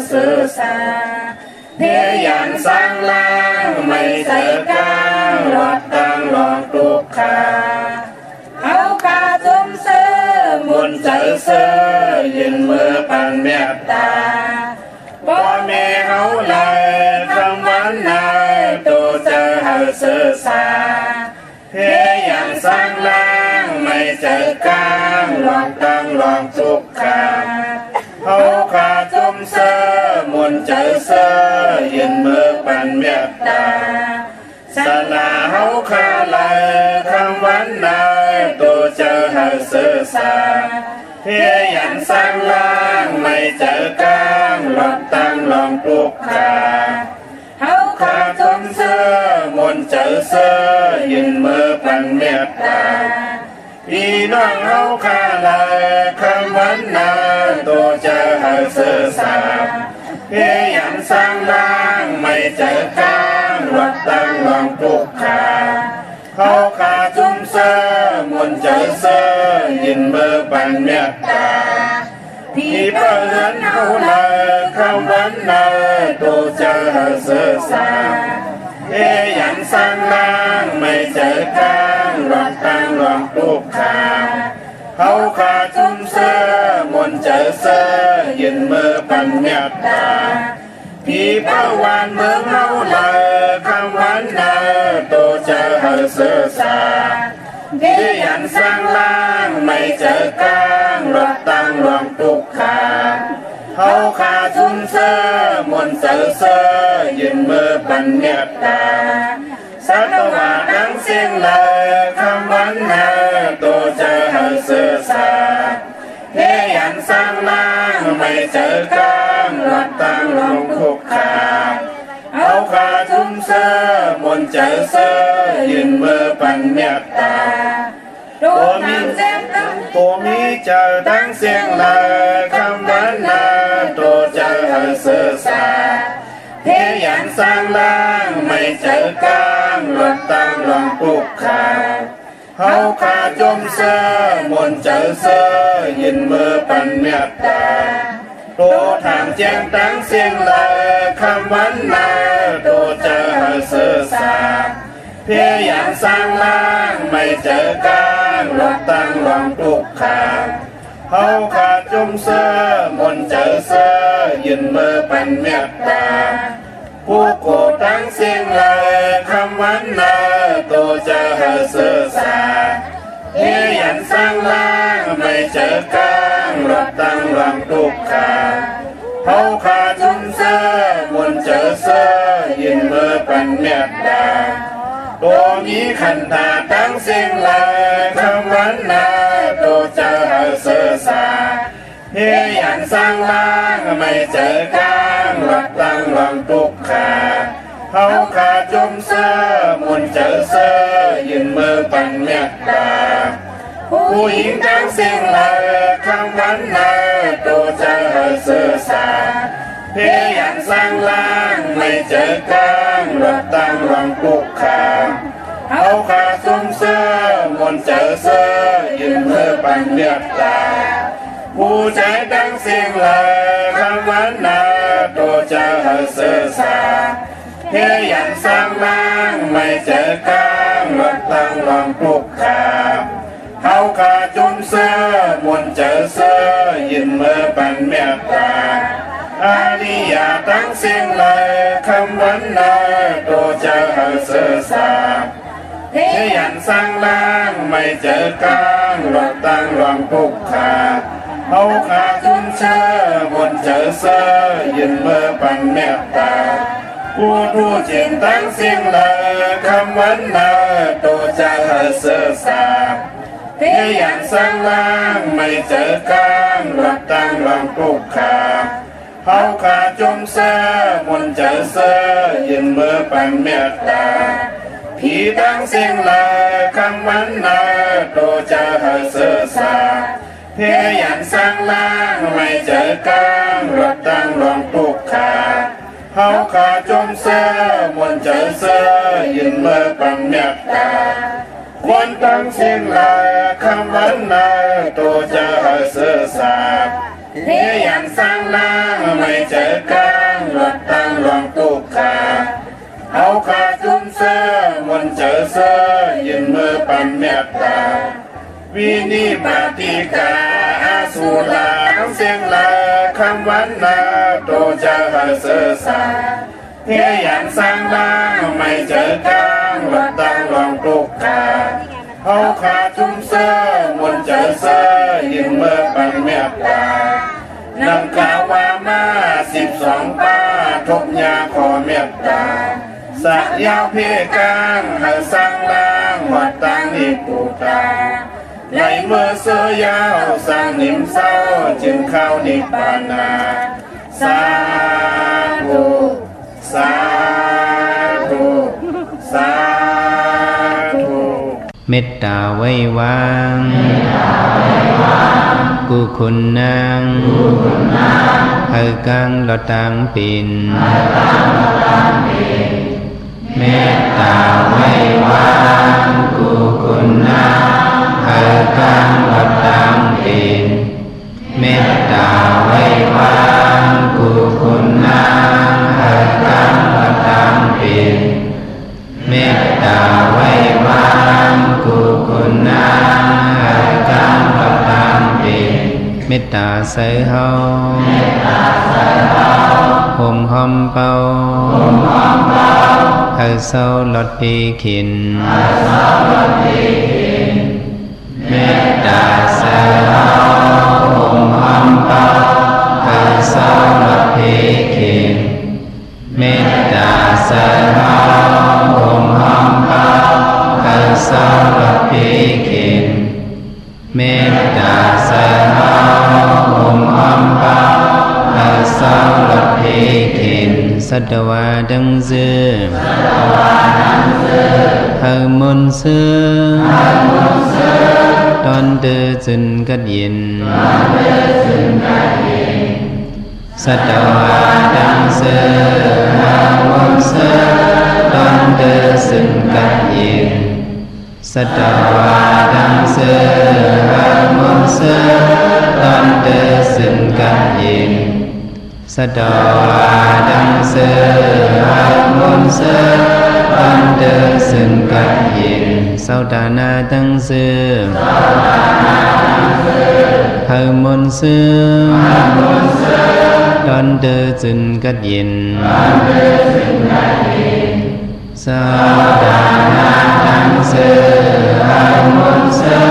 สื่อสาเพียยันสร้างล่างไม่ใส่กลางรถตั้งรองทุกขาเอากาจุมซื้อมุนใจซื้อยืนมือปันเมตตาบ่แม่เฮาเลยคำวันนายตัวเจอเฮาสื่อสาเพียยันสร้างล่างไม่ใจกลางรถตั้งรองทุกขาเอาขาจุ่มเสือมุนใจเสือยืนมือปันเมตตาสลาเฮาขาเลยคำวันนายตัวเจอเฮาสื่อสาเพียยันสร้างล่างไม่เจอกลางรถตั้งรองทุกขาเฮาขาจุ่มเสือมุนใจเสือยืนมือปันเมตตาพี่น้องเฮาขาเลยคำวันนายตัวเจอเฮาสื่อสาเพียยันสร้างล่างไม่เจอกลางรถตั้งรองทุกขาเขาขาจุ่มเสือมุนใจเสือยืนมือปันเมตตาพี่เพื่อนเฮาเลยคำวันนายตัวเจอเฮาสื่อสาเพียยันสร้างล่างไม่เจอกลางรถตั้งรองทุกขาเขาขาจุ่มเสือมุนใจเสือยืนมือปันเมตตาพี่เป้าวานเมืองเฮาเลยคำวันนายตัวเจอเฮาสื่อสาเพียยันสร้างล่างไม่เจอกลางรถตั้งรองทุกขาเขาขาจุ่มเสือมุนใจเสือยืนมือปันเมตตาสัตวาดังเสียงเลยคำวันนายตัวเจอเฮาสื่อสาเพียยันสร้างล่างไม่เจอกลางรถตั้งรองทุกขาเอาขาจุ่มเสือมุนใจเสือยืนมือปันเมตตาตัวมีเจอดังเสียงเลยคำวันนายตัวเจอเฮาสื่อสาเพียยันสร้างล่างไม่เจอกลางรถตั้งรองทุกขาเขาขาจุ่มเสือมุนใจเสือยืนมือปันเมตตาตัวทางแจ้งตั้งเสียงเลยคำวันนายตัวเจอเฮาสื่อสาเพียยันสร้างล่างไม่เจอกลางรถตั้งรองทุกขาเขาขาจุ่มเสือมุนใจเสือยืนมือปันเมตตาผู้โกตั้งเสียงเลยคำวันนายตัวเจอเฮาสื่อสาเพียยันสร้างล่างไม่เจอกลางรถตั้งรองทุกขาเขาขาจุ่มเสือมุนใจเสือยืนมือปันเมตตาตัวมีขันธาตั้งเสียงเลยคำวันนายตัวเจอเฮาสื่อสาเพียยันสร้างล่างไม่เจอกลางรถตั้งรองทุกขาเขาขาจุ่มเสือมุนใจเสือยืนมือปันเมตตาผู้หญิงตั้งเสียงเลยคำวันนายตัวเจอเฮาสื่อสาเพียยันสร้างล่างไม่เจอกลางรถตั้งรองทุกขาเขาขาจุ่มเสือมุนใจเสือยืนมือปันเมตตาผู้ใจตั้งเสียงเลยคำวันนายตัวเจอเฮาสื่อสาเพียยันสร้างล่างไม่เจอกลางรถตั้งรองทุกขาเขาขาจุ่มเสือมุนใจเสือยืนมือปันเมตตาอาริยาตั้งเสียงเลยคำวันนายตัวเจอเฮาสื่อสาเพียยันสร้างล่างไม่เจอกลางรถตั้งรองทุกขาเขาขาจุ่มเสือมุนใจเสือยืนมือปันเมตตาผู้จิตตั้งเสียงเลยคำวันนายตัวเจอเฮาสื่อสาเพียยันสร้างล่างไม่เจอกลางรถตั้งรองทุกขาเขาขาจุ่มเสือมุนใจเสือยืนมือปันเมตตาผีตั้งเสียงเลยคำวันนายตัวเจอเฮาสื่อสาเพียยันสร้างล่างไม่เจอกลางรถตั้งรองทุกขาเขาขาจุ่มเสือมุนใจเสือยืนมือปันเมตตาควรตั้งเสียงเลยคำวันนายตัวเจอเฮาสื่อสาเ เทียนสร้างล่างไม่เจอกลางลดตั้งหลวงตุกขาเอาขาจุ้มเสื้อมนเจอเสื้อยืนมือปันเมตตาวินิบาติกาอาสุลาทั้งเสียงลาคำวันนาโตจะหาเสือสาเทียนสร้างล่างไม่เจอกลางลดตั้งหลวงตุกขาเอาขาจุ้มเสื้อมนเจอเสื้อยืนมือปันเมตตานำกล่าวว่ามา12ป้าทุกยาขอเมตตาสักยาวเพกางให้สร้างล่างวัดตังนิปูตาในเมื่อเสือยาวสร้างนิมเศร้าจึงเข้านิพพานาสาธุสาธุสาธุเมตตาไว้วางกุคุณนางเฮกังลอตังปินเมตตาไว้วางกุคุณนางเฮกังลอตังปินเมตตาไว้วางกุคุณนางเฮกังลอตังปินเมตตาไว้วางกุคุณนางเฮกังลอตังปินเมตตาใส่เฮาห่มหอมเป่าเฮาเศร้าลดปีขินเมตตาใส่เฮาห่มหอมเป่าเฮาเศร้าลดปีขินเมตตาใส่เฮาห่มหอมเป่าเฮาเศร้าลดปีขินเมตตาใส่เฮาห่มหอมเป่าเฮาเศร้าลดปีขินสัตวาดังเสือเฮามนเสือตอนเดือจึนกัดเย็นสัตวาดังเสือเฮามนเสือตอนเดือจึนกัดเย็นสัตวาดังเสือเฮามนเสือตอนเดือจึนกัดเย็นสัตวาดังเสือเฮามนเสือตอนเดือจึนกัดเย็นสัตานาดังเสือเฮามนเสือตอนเดือจึนกัดเย็นสัตานาดังเสือเฮามนเสือ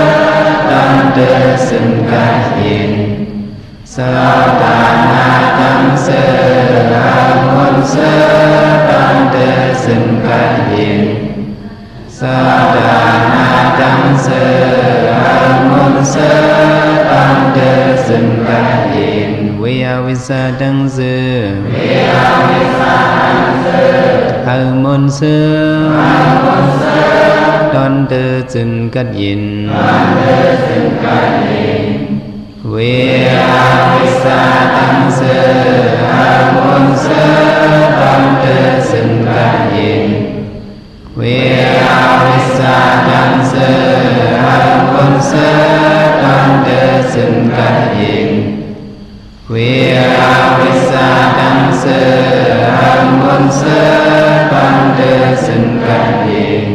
ตอนเดือจึนกัดเย็นสัตานาดังเสือเฮามนเสือตอนเดือจึนกัดเย็นสัตานาดังเสือเฮามนเสือตอนเดือจึนกัดเย็นเวียวิสาดังเสือเฮามนเสือตอนเดือจึนกัดเย็นเวียวิสาดังเสือเฮามนเสือตอนเดือจึนกัดเย็นเวียวิสาดังเสือเฮามนเสือตอนเดือจึนกัดเย็นเวียวิสาดังเสือเฮามนเสือตอนเดือจึนกัดเย็น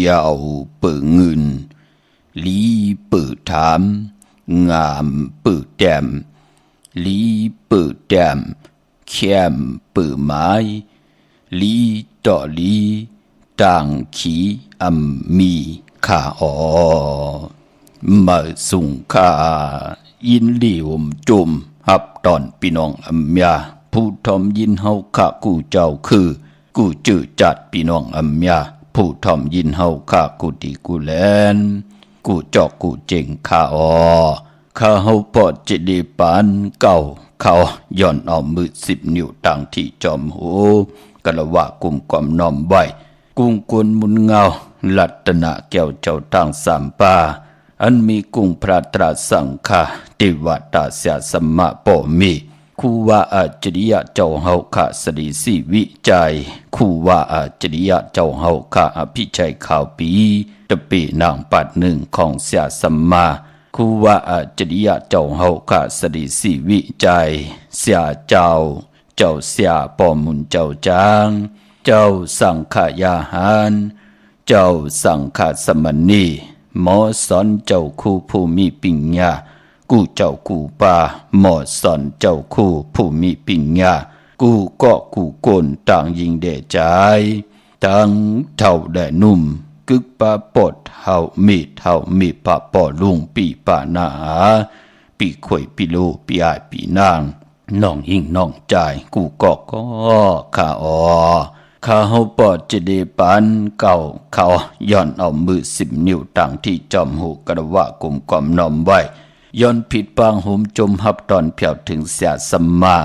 ยาวเปิดเงินลีเปิดถามงามเปิดแต้มลีเปิดแต้มแคมเปิดไม้ลีต่อลีต่างขีมีข้ามาสุงข้ายินดีอมจุมฮับตอนพี่น้องยาผู้ทอมยินเฮาข้ากูเจ้าคือกูจื้อจัดพี่น้องยาผู้ทอมยินเฮาข้ากูดีกูแลนกูจอกกูเจ๋งข้าข้าเฮาปอดจิดีปานเก่าเขาย่อนเอามือ10 นิ้วต่างที่จอมหู กะละวะกุมก่อมน้อมไว้กุ้งกวนมุนเงาลัตนะแก้วเจ้าทางสามป่าอันมีกุ้งพระตราสังฆาติวตาเสียสัมมาปมีคูว่าอาจริยะเจ้าเฮาขะสดีสิวิจัยคูว่าอาจริยะเจ้าเฮาขะอภิชัยข่าวปีตะปีนางปัดหนึ่งของเสียสัมมาคูว่าอาจริยะเจ้าเฮาขะสดีสิวิจัยเสียเจ้าเสียปอมุนเจ้าจางเจ้าสังขยาหารเจ้าสังฆสมณีหมอสอนเจ้าคู่ผู้มีปัญญากูเจ้ากูป่าหมอสอนเจ้าคู่ผู้มีปัญญากูก็กูโกนต่างยิงเดใจทั้งเท่าแดนุ่มกึกปะปดเฮามีปะปอลุงปีปะนาปีข่อยปีลูปีอายปีนางน้องหิ่งน้องใจกูก็ข้าข้าเฮาปอดจะได้ปานเก่าเขาย้อนเอามือ10 นิ้วต่างที่จอมหูกระวะกุมก่อมน้อมไว้ย้อนผิดปางหุมจมหับตอนเพียวถึงเสียสัมมา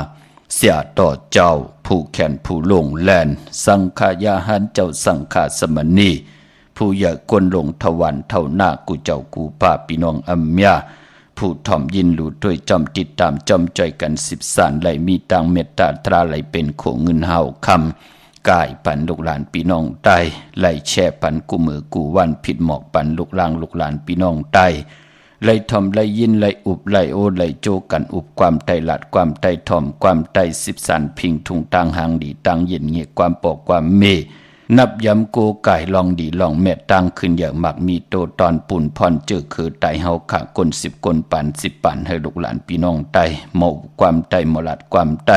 เสียต่อเจ้าผู้แขนผู้ลงแลนสังขายาหันเจ้าสังฆาสมณีผู้อย่ากวนลงทวันเท่าหน้ากูเจ้ากูป่าพี่น้องอัมยาผู้ถ่อมยินหลุดด้วยจอมติดตามจอมใจกัน10 สานไหลมีตังเมตตาตราไหลเป็นโขเงินเฮาคำกายปันลูกหลานพี่น้องใต้ไหลแช่ปันกูมือกูวันผิดหมอกปันลูกลางลูกหลานพี่น้องใต้ไหลทอมไหลยินไหลอุบไหลโอไหลโจกันอุบความไตหลัดความไตทอมความไต10 สานพิงทุงตังหางดีตังเย็นเงียความปอกความเมนับย้ำโกไก่ลองดีลองเม็ดตังขึ้นอย่างมักมีโตตอนปุ่นพรเจอคือไตเฮาขะคน10 คนปัน10 ปันให้ลูกหลานพี่น้องไตหมอความไตหมอลัดความไต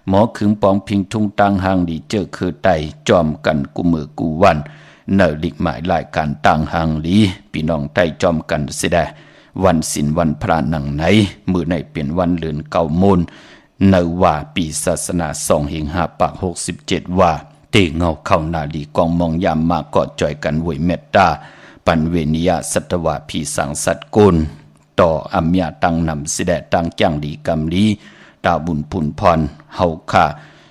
หมอขึงปองพิงทุงตังหางดีเจอคือไตจอมกันกูมือกูวันเนอลิกหมายรายการตังหางลีพี่น้องไตจอมกันเสียได้วันศีลวันพระหนังไหนมือในเปลี่ยนวันเลือนเก่ามูลเนว่าปีศาสนา2 หิง5 ปาก 67ว่าเตเงาเข้านาลีกองมองยามมาก็จ่อยกันหวยเมตตาปันเวนิยาสัตวาพีสังสัตกุลต่ออัมยาตังนำสิแดตังจังดีกำลีตาบุญพุนพรเฮาค่า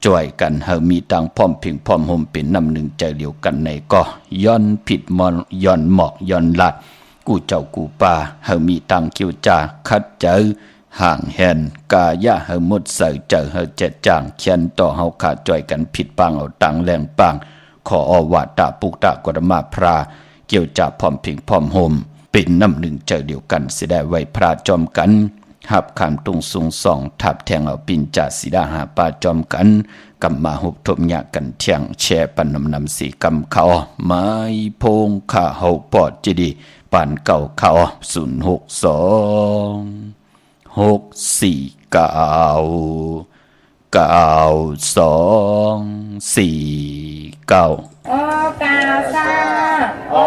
จ่อยกันเฮามีตังพร้อมเพียงพร้อมห่มเป็นน้ำหนึ่งใจเดียวกันในก็ย้อนผิดมอนย้อนหมอกย้อนลัดกูเจ้ากูป่าเฮามีตังคิวจาคัดเจอห่างแหนกายะเฮาหมดใส่เจอเฮาเจ็ดจางเขียนต่อเฮาขาจ่อยกันผิดปังเอาตังแรงปังขออวาตาปุกตะกรมาพราเกี่ยวจาพร้อมเพียงพร้อมห่มเป็นน้ำหนึ่งใจเดียวกันสิได้ไว้พระจอมกันหับขามตุงสูงส่องทับแทงเอาปินจ่าสีดาหาปาจอมกันกำมาหุบทมยากันเที่ยงแช่ปันนำสีกำเขาไม้พงข้าเฮาปอดจีดีปันเก่าเขา06246499249โอกาสาโอ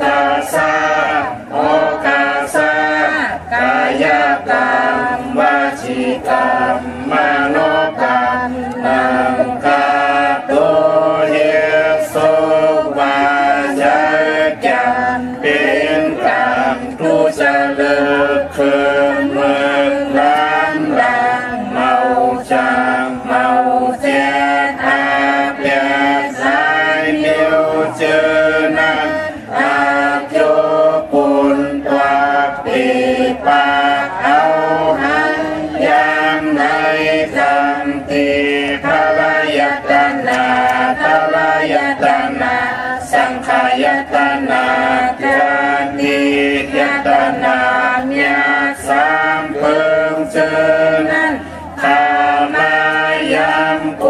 กาสาโอกาสากายกรรมวจีกรรมมโนกรรมนังกาตุเยสุวาจจันเป็นกรรมทุจริตคืนเมืองล้านดังเมาจางเมาเจ็ดอาเปียสายเดียวเจอนั้นอาโยปุนตัวปีปาเอาหันยามในจำตีทลายตนาทลายตนาสังขายตนาจานิยตนาเมียสามเพิงเจอนั้นข้ามายามโก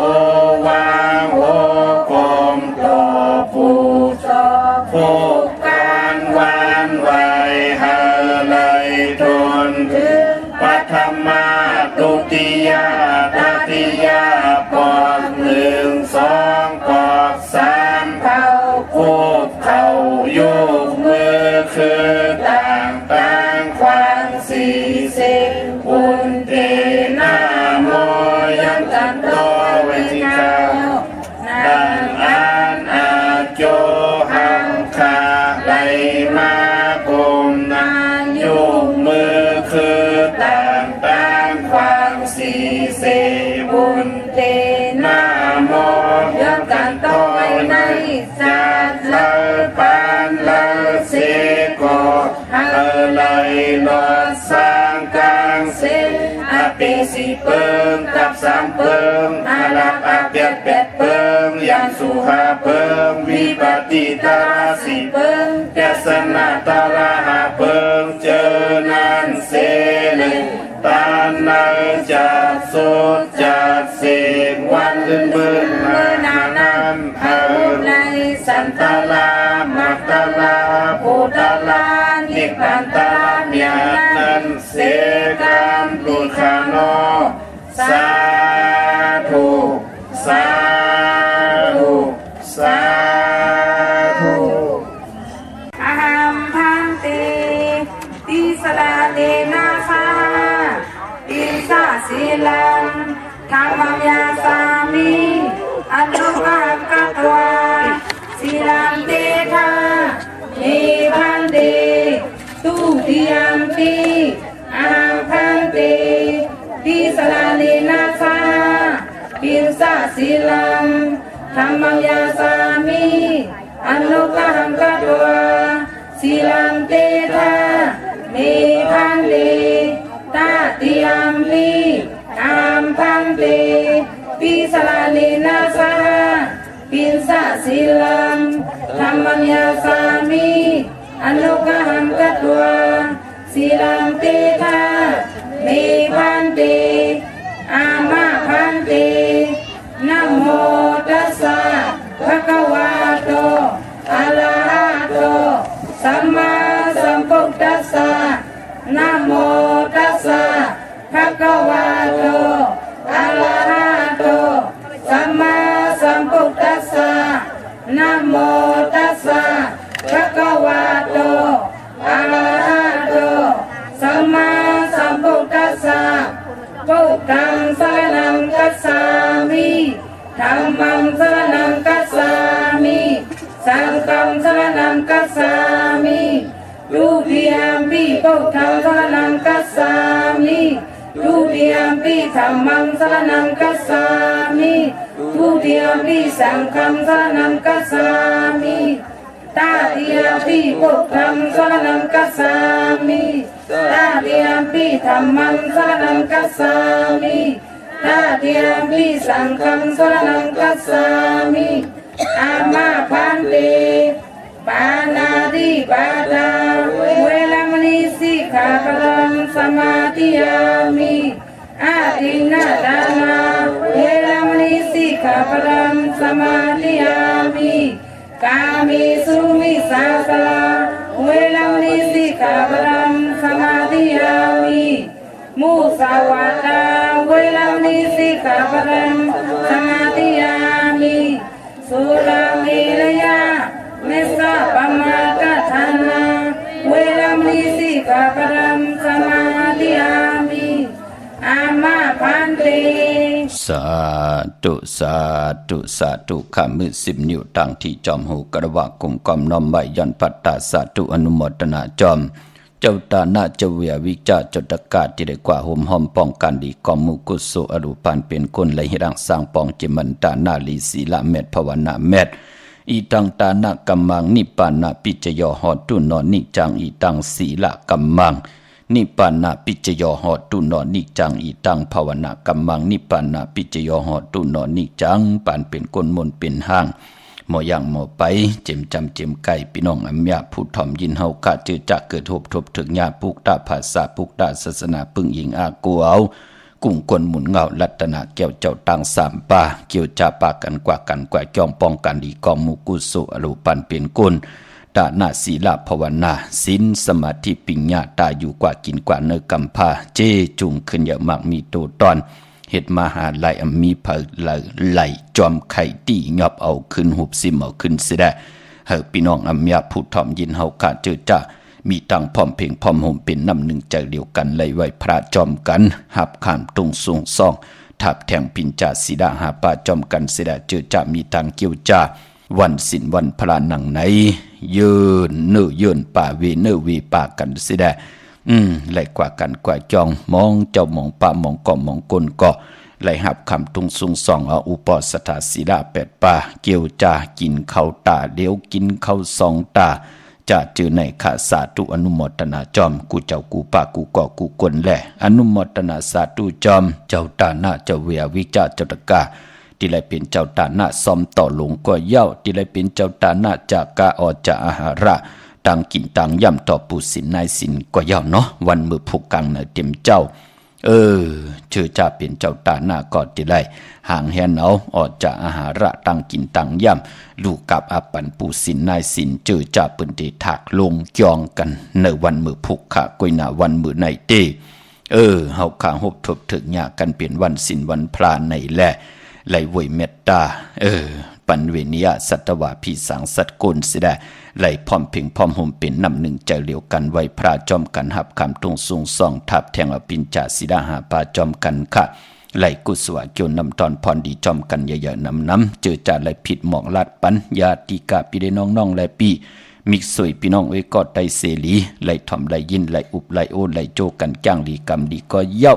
วางโหกมโตผู้ชอบผู้การวันไหวหาเลยทนถึงปัทมาตุติยาตติยาปอก1 2ปอก3เข้าคูบเข้ายุกมือคือต่างความ40อุนเตนาโมยันตันโตเวทิกานังอันอาโจหังคา สีเปิงกับสามเปิงอาลักอาเปียดเป็ดเปิงยันสุหาเปิงวิปติตาสีเปิงแกสนาตาลาหาเปิงเจอนันเสนตานนังจัดสุดจัดเสกวันลื่นเบินมานานันอาวุธในสันตาลามัตตาลาโพตาลานิพพานตาเมียนันเสกันตุขานอสาธุสาธุสาธุอาหัมพันเตติสลาเนนาคาติสาสีลังธรรมยาสามิอันลุกังกัตวาสีลังเตทาเนพันเตตุติยัมปิอาหัมพันเตติสลาเนนาคาติสาสีลังธรรมยาสามิอันลุกังกัตวาสีลังเตทาเนพันเตตาติยัมปิอาหัมพันเตติสลาเนนาคาติสาสีลังธรรมยาสามิอันลุกังกัตวาสีลังเตทาเนพันเตอามาพันเตนะโมตัสสะภะคะวะโตอะระหะโตสัมมาสัมพุทธัสสะนะโมตัสสะภะคะวะโตอะระหะโตสัมมาสัมพุทธัสสะนะโมตัสสะภะคะวะโตอะระหะโตสัมมาสัมพุทธัสสะพุทธังสรณังคัจฉามิธัมมังสรณังคัจฉามิสังฆังสรณังคัจฉามิทุติยัมปิพุทธังสรณังคัจฉามิทุติยัมปิธัมมังสรณังคัจฉามิทุติยัมปิสังฆังสรณังคัจฉามิตาติยัมปิพุทธังสรณังคัจฉามิตาติยัมปิธัมมังสรณังคัจฉามิตาติยัมปิสังฆังสรณังคัจฉามิอามาพันเตปานาติปาตาเวรมณีสิกขาปะสมาธิยามิอาทินนาทานาเวรมณีสิกขาปะสมาธิยามิกามิสุมิสาสลาเวรมณีสิกขาปะสมาธิยามิมุสาวาตาเวรมณีสิกขาปะสมาธิยามิสุราเมรยาเมสะปมาทฐานาเวรมณีสิกขาปะสมาธิยามิอามาพันเตสาธุสาธุสาธุข้ามือ10 นิ้วตั้งที่จอมหูกระวะกุมกอมน้อมไว้ยันปัตตาสาธุอนุโมทนาจอมเจ้าตาหน้าเจ้าเวียวิจาจตกาที่ได้กว่าห่มห้อมป้องกันดีกอมมุกุโสอรูปันเป็นคนไหลหิรังสร้างปองจิมันตานาลีศีละเม็ดภาวนาเม็ดอีตังตานะกัมมังนิปปานะปิจโยหอตุนอนิจังอีตังศีละกัมมังนิปปานะปิจโยหอตุนอนิจังอีตังภาวนากัมมังนิปปานะปิจโยหอตุนอนิจังปานเป็นคนมนเป็นห้างหมออย่างหมอไปเจ็มจำเจ็มไก่พี่น้องอัมยาผู้ถ่อมยินเฮากะจือจักเกิดทบทบถึงญาปุกตาภาษาปุกตาศาสนาปึงยิงอากูเอากุ้งกวนหมุนเงาลัตนาแก้วเจ้าตังสามป่าเกี่ยวจาปากันกว่าจอมป้องกันดีกองมุกุสุอรูปันเป็นกุลตานาศีลภาวนาศีลสมาธิปิญญาตาอยู่กว่ากินกว่าเนกัมพาเจจุงขึ้นอย่างมากมีโตตอนเฮ็ดมหาลัยมีเผยไหลจอมไข่ตีงับเอาขึ้นหุบซิมเอาขึ้นสิได้เฮาพี่น้องอัมยาผู้ถ่อมยินเฮากะเจอจ้ามีตั้งพร้อมเพ่งพร้อมห่มเป็นน้ำหนึ่งใจเดียวกันเลยไว้พระจอมกันหับข้ามตรงสูงซ่องทับแทงปิญจาสีดาหาป่าจอมกันสิได้เจอจ้ามีตังเกี่ยวจ้าวันศิลวันพระหนังไหนยืนเนื้อยืนป่าเวเนื้อเวป่ากันสิได้ไหลกว่ากันกว่าจองมองเจ้ามองป่ามองก่อมองกลก่อไหลหับคำตุงสุงส่องเอาอุปสถาศีลา8 ป่าเกี่ยวจ้ากินข้าวตาเดี๋ยวกินข้าว2 ตา จะจือในขาสาธุอนุโมทนาจอมกูเจ้ากูป่ากูก่อกูกวนแหละอนุโมทนาสาธุจอมเจ้าตาหน้าเจ้าเวียวิจาเจ้าตะกาที่ไรเป็นเจ้าตาหน้าซอมต่อหลงก็เย้าที่ไรเป็นเจ้าตาหน้าจากกาออจะอาหาระต่างกินต่างย่ำต่อปูสินนายสินก็เย้าเนาะวันมือผูกกังเนเต็มเจ้าชื่อจะเป็นเจ้าตาหน้าก็ที่ไรห่างแหนเอาออจะอาหาระต่างกินต่างย่ำลูกกับอาปันปูสินนายสินเจอจะเป็นเดถักลงจองกันในวันมือผูกขะกุยนาวันมือในเตเฮาข้าหบทบถึงหยากันเป็นวันสินวันพระในแลไหลเวยเมตตาปันเวนิยสัตวะพี่สังสัตกุลสิได้ไหลพร้อมเพ่งพร้อมห่มเป็นนำหนึ่งใจเหลียวกันไว้พระจอมกันหับคำตรงสูงส่องทับแทงอปินจ่าสิดาหาปาจอมกันค่ะไหลกุศวะเกี่ยวนำตอนพรดีจอมกันเยอะๆน้ำเจอจ่าไหลผิดหมอกลาดปันยาติกาปีได้น้องๆไหลปีมิกสวยพี่น้องกอดไตเสลีไหลถ่อมไหลยินไหลอุบไหลโอไหลโจกันจ้างดีกรรมดีก็เย้า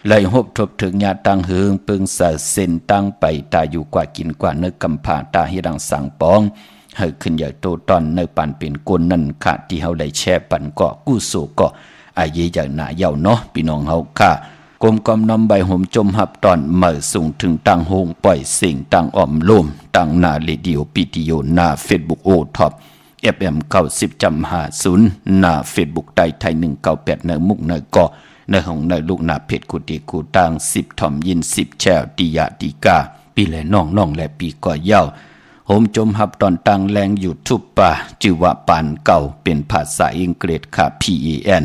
ไหลหบทบถึงญาตังเฮืองปึงสะเส้นตั้งไปตาอยู่กว่ากินกว่าเนื้อกำผาตาให้ดังสังปองเฮขึ้นใหญ่โตตอนเนื้อปันเป็นกลนั่นค่ะที่เฮาได้แช่ปันก็กู้โศก็อาเยอย่างหนาเย้าเนาะพี่น้องเฮาค่ะกลมกอมนำใบห่มจมหับตอนเมื่อส่งถึงตังโฮงปล่อยสิ่งตังอ่อมลมตังนาเรดิโอปิติโยนาเฟซบุ๊กโอท็อปFM 90.50หน้า Facebook ไทย198ในมุกในก่อในห้องในลูกหน้าเพจกุฏิกูตัง10ถ่อมยิน10แชวติยาติกาปีและน้องและปีก่อเย้าโหมจมหับตอนตังแรงอยู่ทุบป่าจือว่าปานเก่าเป็นภาษาอังกฤษค่ะ PAN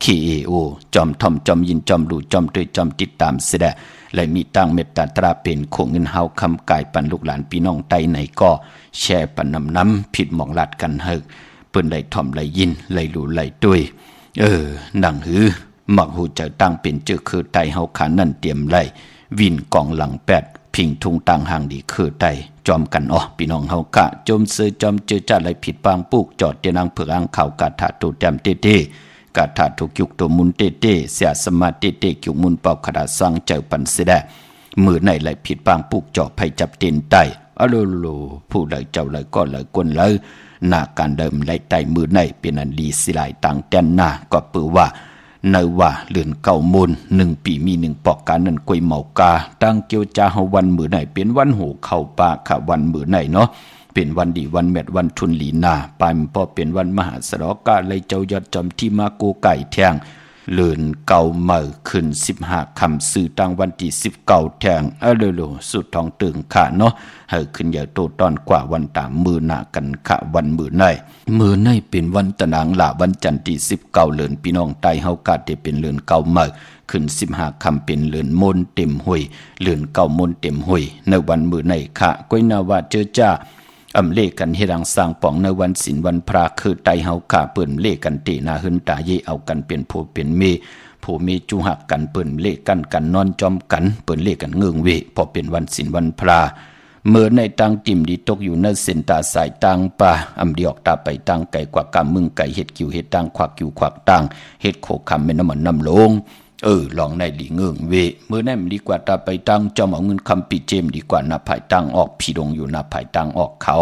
KAO จอมถ่อมจอมยินจอมรู้จอมด้วยจอมติดตามเสด็จและมีตั้งเมตตาตราเป็นคงเงินเฮาคำกายปันลูกหลานพี่น้องไตไหนก็แช่ปันน้ำผิดหมองลัดกันเฮกเปิ้นไหลถ่อมไหลยินไหลรู้ไหลด้วยหนังหือหมักหูจะตั้งเป็นเจอคือไตเฮาขานั่นเตรียมไหลวินกองหลังแปดพิงทุงตังห่างดีคือไตจอมกันพี่น้องเฮากะจมเสือจอมเจอจัดไหลผิดปางปุกจอดเตียนางเผือกอ่างข่าวกาถาตูแต้มเต้กาถาทุกยุกตัวมุนเต้เสียสมาเต้กิวมุนเป่าขดาสังเจอปันเสดมือในไหลผิดปางปุกจอไผจับเตียนไตโลผู้ไหลเจ้าไหลก็ไหลกวนไหลหน้าการเดิมไหลไตมือในเป็นอันดีสิหลายต่างแตนหน้าก็ปือว่าในว่าเลือนเก่ามูล1 ปีมี1ปอกการนั้นกวยเมากาตั้งเกียวจาเฮาวันมือในเป็นวันหูเข้าป่าค่ะวันมือในเนาะเป็นวันดีวันเม็ดวันทุนหลีนาปลายมันพอเป็นวันมหาสรกาเลยเจ้ายอดจอมที่มาโกไก่แทงเลือนเก่าเมื่อขึ้น15ค่ำซื้อตั้งวันที่19แทงสุดทองตึงค่ะเนาะเฮาขึ้นใหญ่โตตอนกว่าวันตามมือหน้ากันค่ะวันมือในเป็นวันตะนางละวันจันทร์ที่19เลือนพี่น้องไตเฮากาได้เป็นเลือนเก่าเมื่อขึ้น15ค่ำเป็นเลือนมนเต็มห้วยเลือนเก่ามนเต็มห้วยในวันมือในค่ะก้อยนาว่าเจอจ้าเลกันให้ดังสร้างป่องในวันศิลวันพระคือไตเฮาขาเปิ่นเลกันตีนาหึนตาเยเอากันเป็นผู้เป็นเมผู้มีจุหักกันเปิ่นเลกันนอนจอมกันเปิ่นเลกันเงืองเวพอเป็นวันศิลวันพระเมื่อในตังจิมดีตกอยู่ในเส้นตาสายตังป่าดีออกตาไปตังไก่กว่ากำมึงไก่เห็ดกิวเห็ดตังควักกิวควักตังเห็ดโคคำเป็นน้ำมันน้ำลงลองในหลีเงืองเวเมื่อนั้นดีกว่าตาไปตั้งจอมเอาเงินคำปีเจมดีกว่านาภายตั้งออกผีดงอยู่นาภายตั้งออกเขา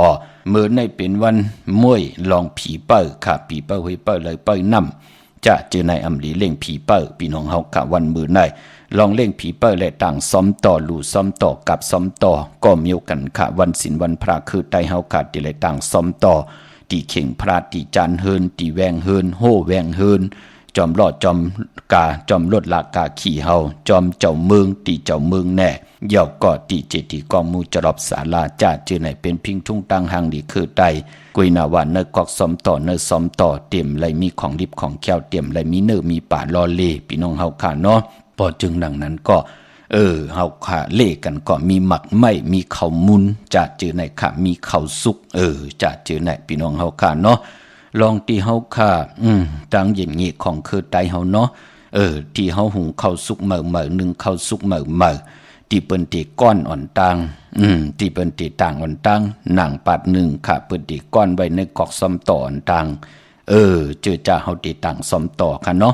เมื่อในเป็นวันมวยลองผีเป้อค่ะผีเป้อเฮเป้อเลยเป้อนำจะเจอในลีเล่งผีเป้อพี่น้องเฮากะวันมือในลองเล่งผีเป้อและต่างซ้อมต่อลู่ซ้อมต่อกับซ้อมต่อก็มีกันค่ะวันศิลวันพระคือไตเฮากะที่และต่างซ้อมต่อตีเข่งพระตีจานเฮินตีแวงเฮินโหแวงเฮินจอมลอดจอมกาจอมลดลากาขี่เฮาจอมเจ้าเมืองตีเจ้าเมืองแน่เย่าก็ตีเจตีกองมูจรอบศาลาจ้าจือไหนเป็นพิงทุ่งตังหางดีคือไตกุยนาว่าเนกอกซ้อมต่อเนซ้อมต่อเตรียมไหลมีของดิบของแก้วเตรียมไหลมีเนมีป่าลอเลพี่น้องเฮาค่ะเนาะพอจึงดังนั้นก็เฮาค่ะเล่กันก็มีหมักไม้มีข้าวมุนจ้าจือไหนค่ะมีข้าวสุกจ้าจือไหนพี่น้องเฮาค่ะเนาะลองตีเฮาค่ะตังอย่างงี้ของคือไตเฮาเนาะที่เฮาหุงข้าวสุกเมื่อนึงข้าวสุกเมื่อที่เปิ้นตีก้อนอ่อนตังที่เปิ้นตีต่างอ่อนตังหนังปัดหนึ่งค่ะเปิ้นตีก้อนไว้ในกอกซ้อมต่ออ่อนตังเจอจ้าเฮาตีต่างซ้อมต่อค่ะเนาะ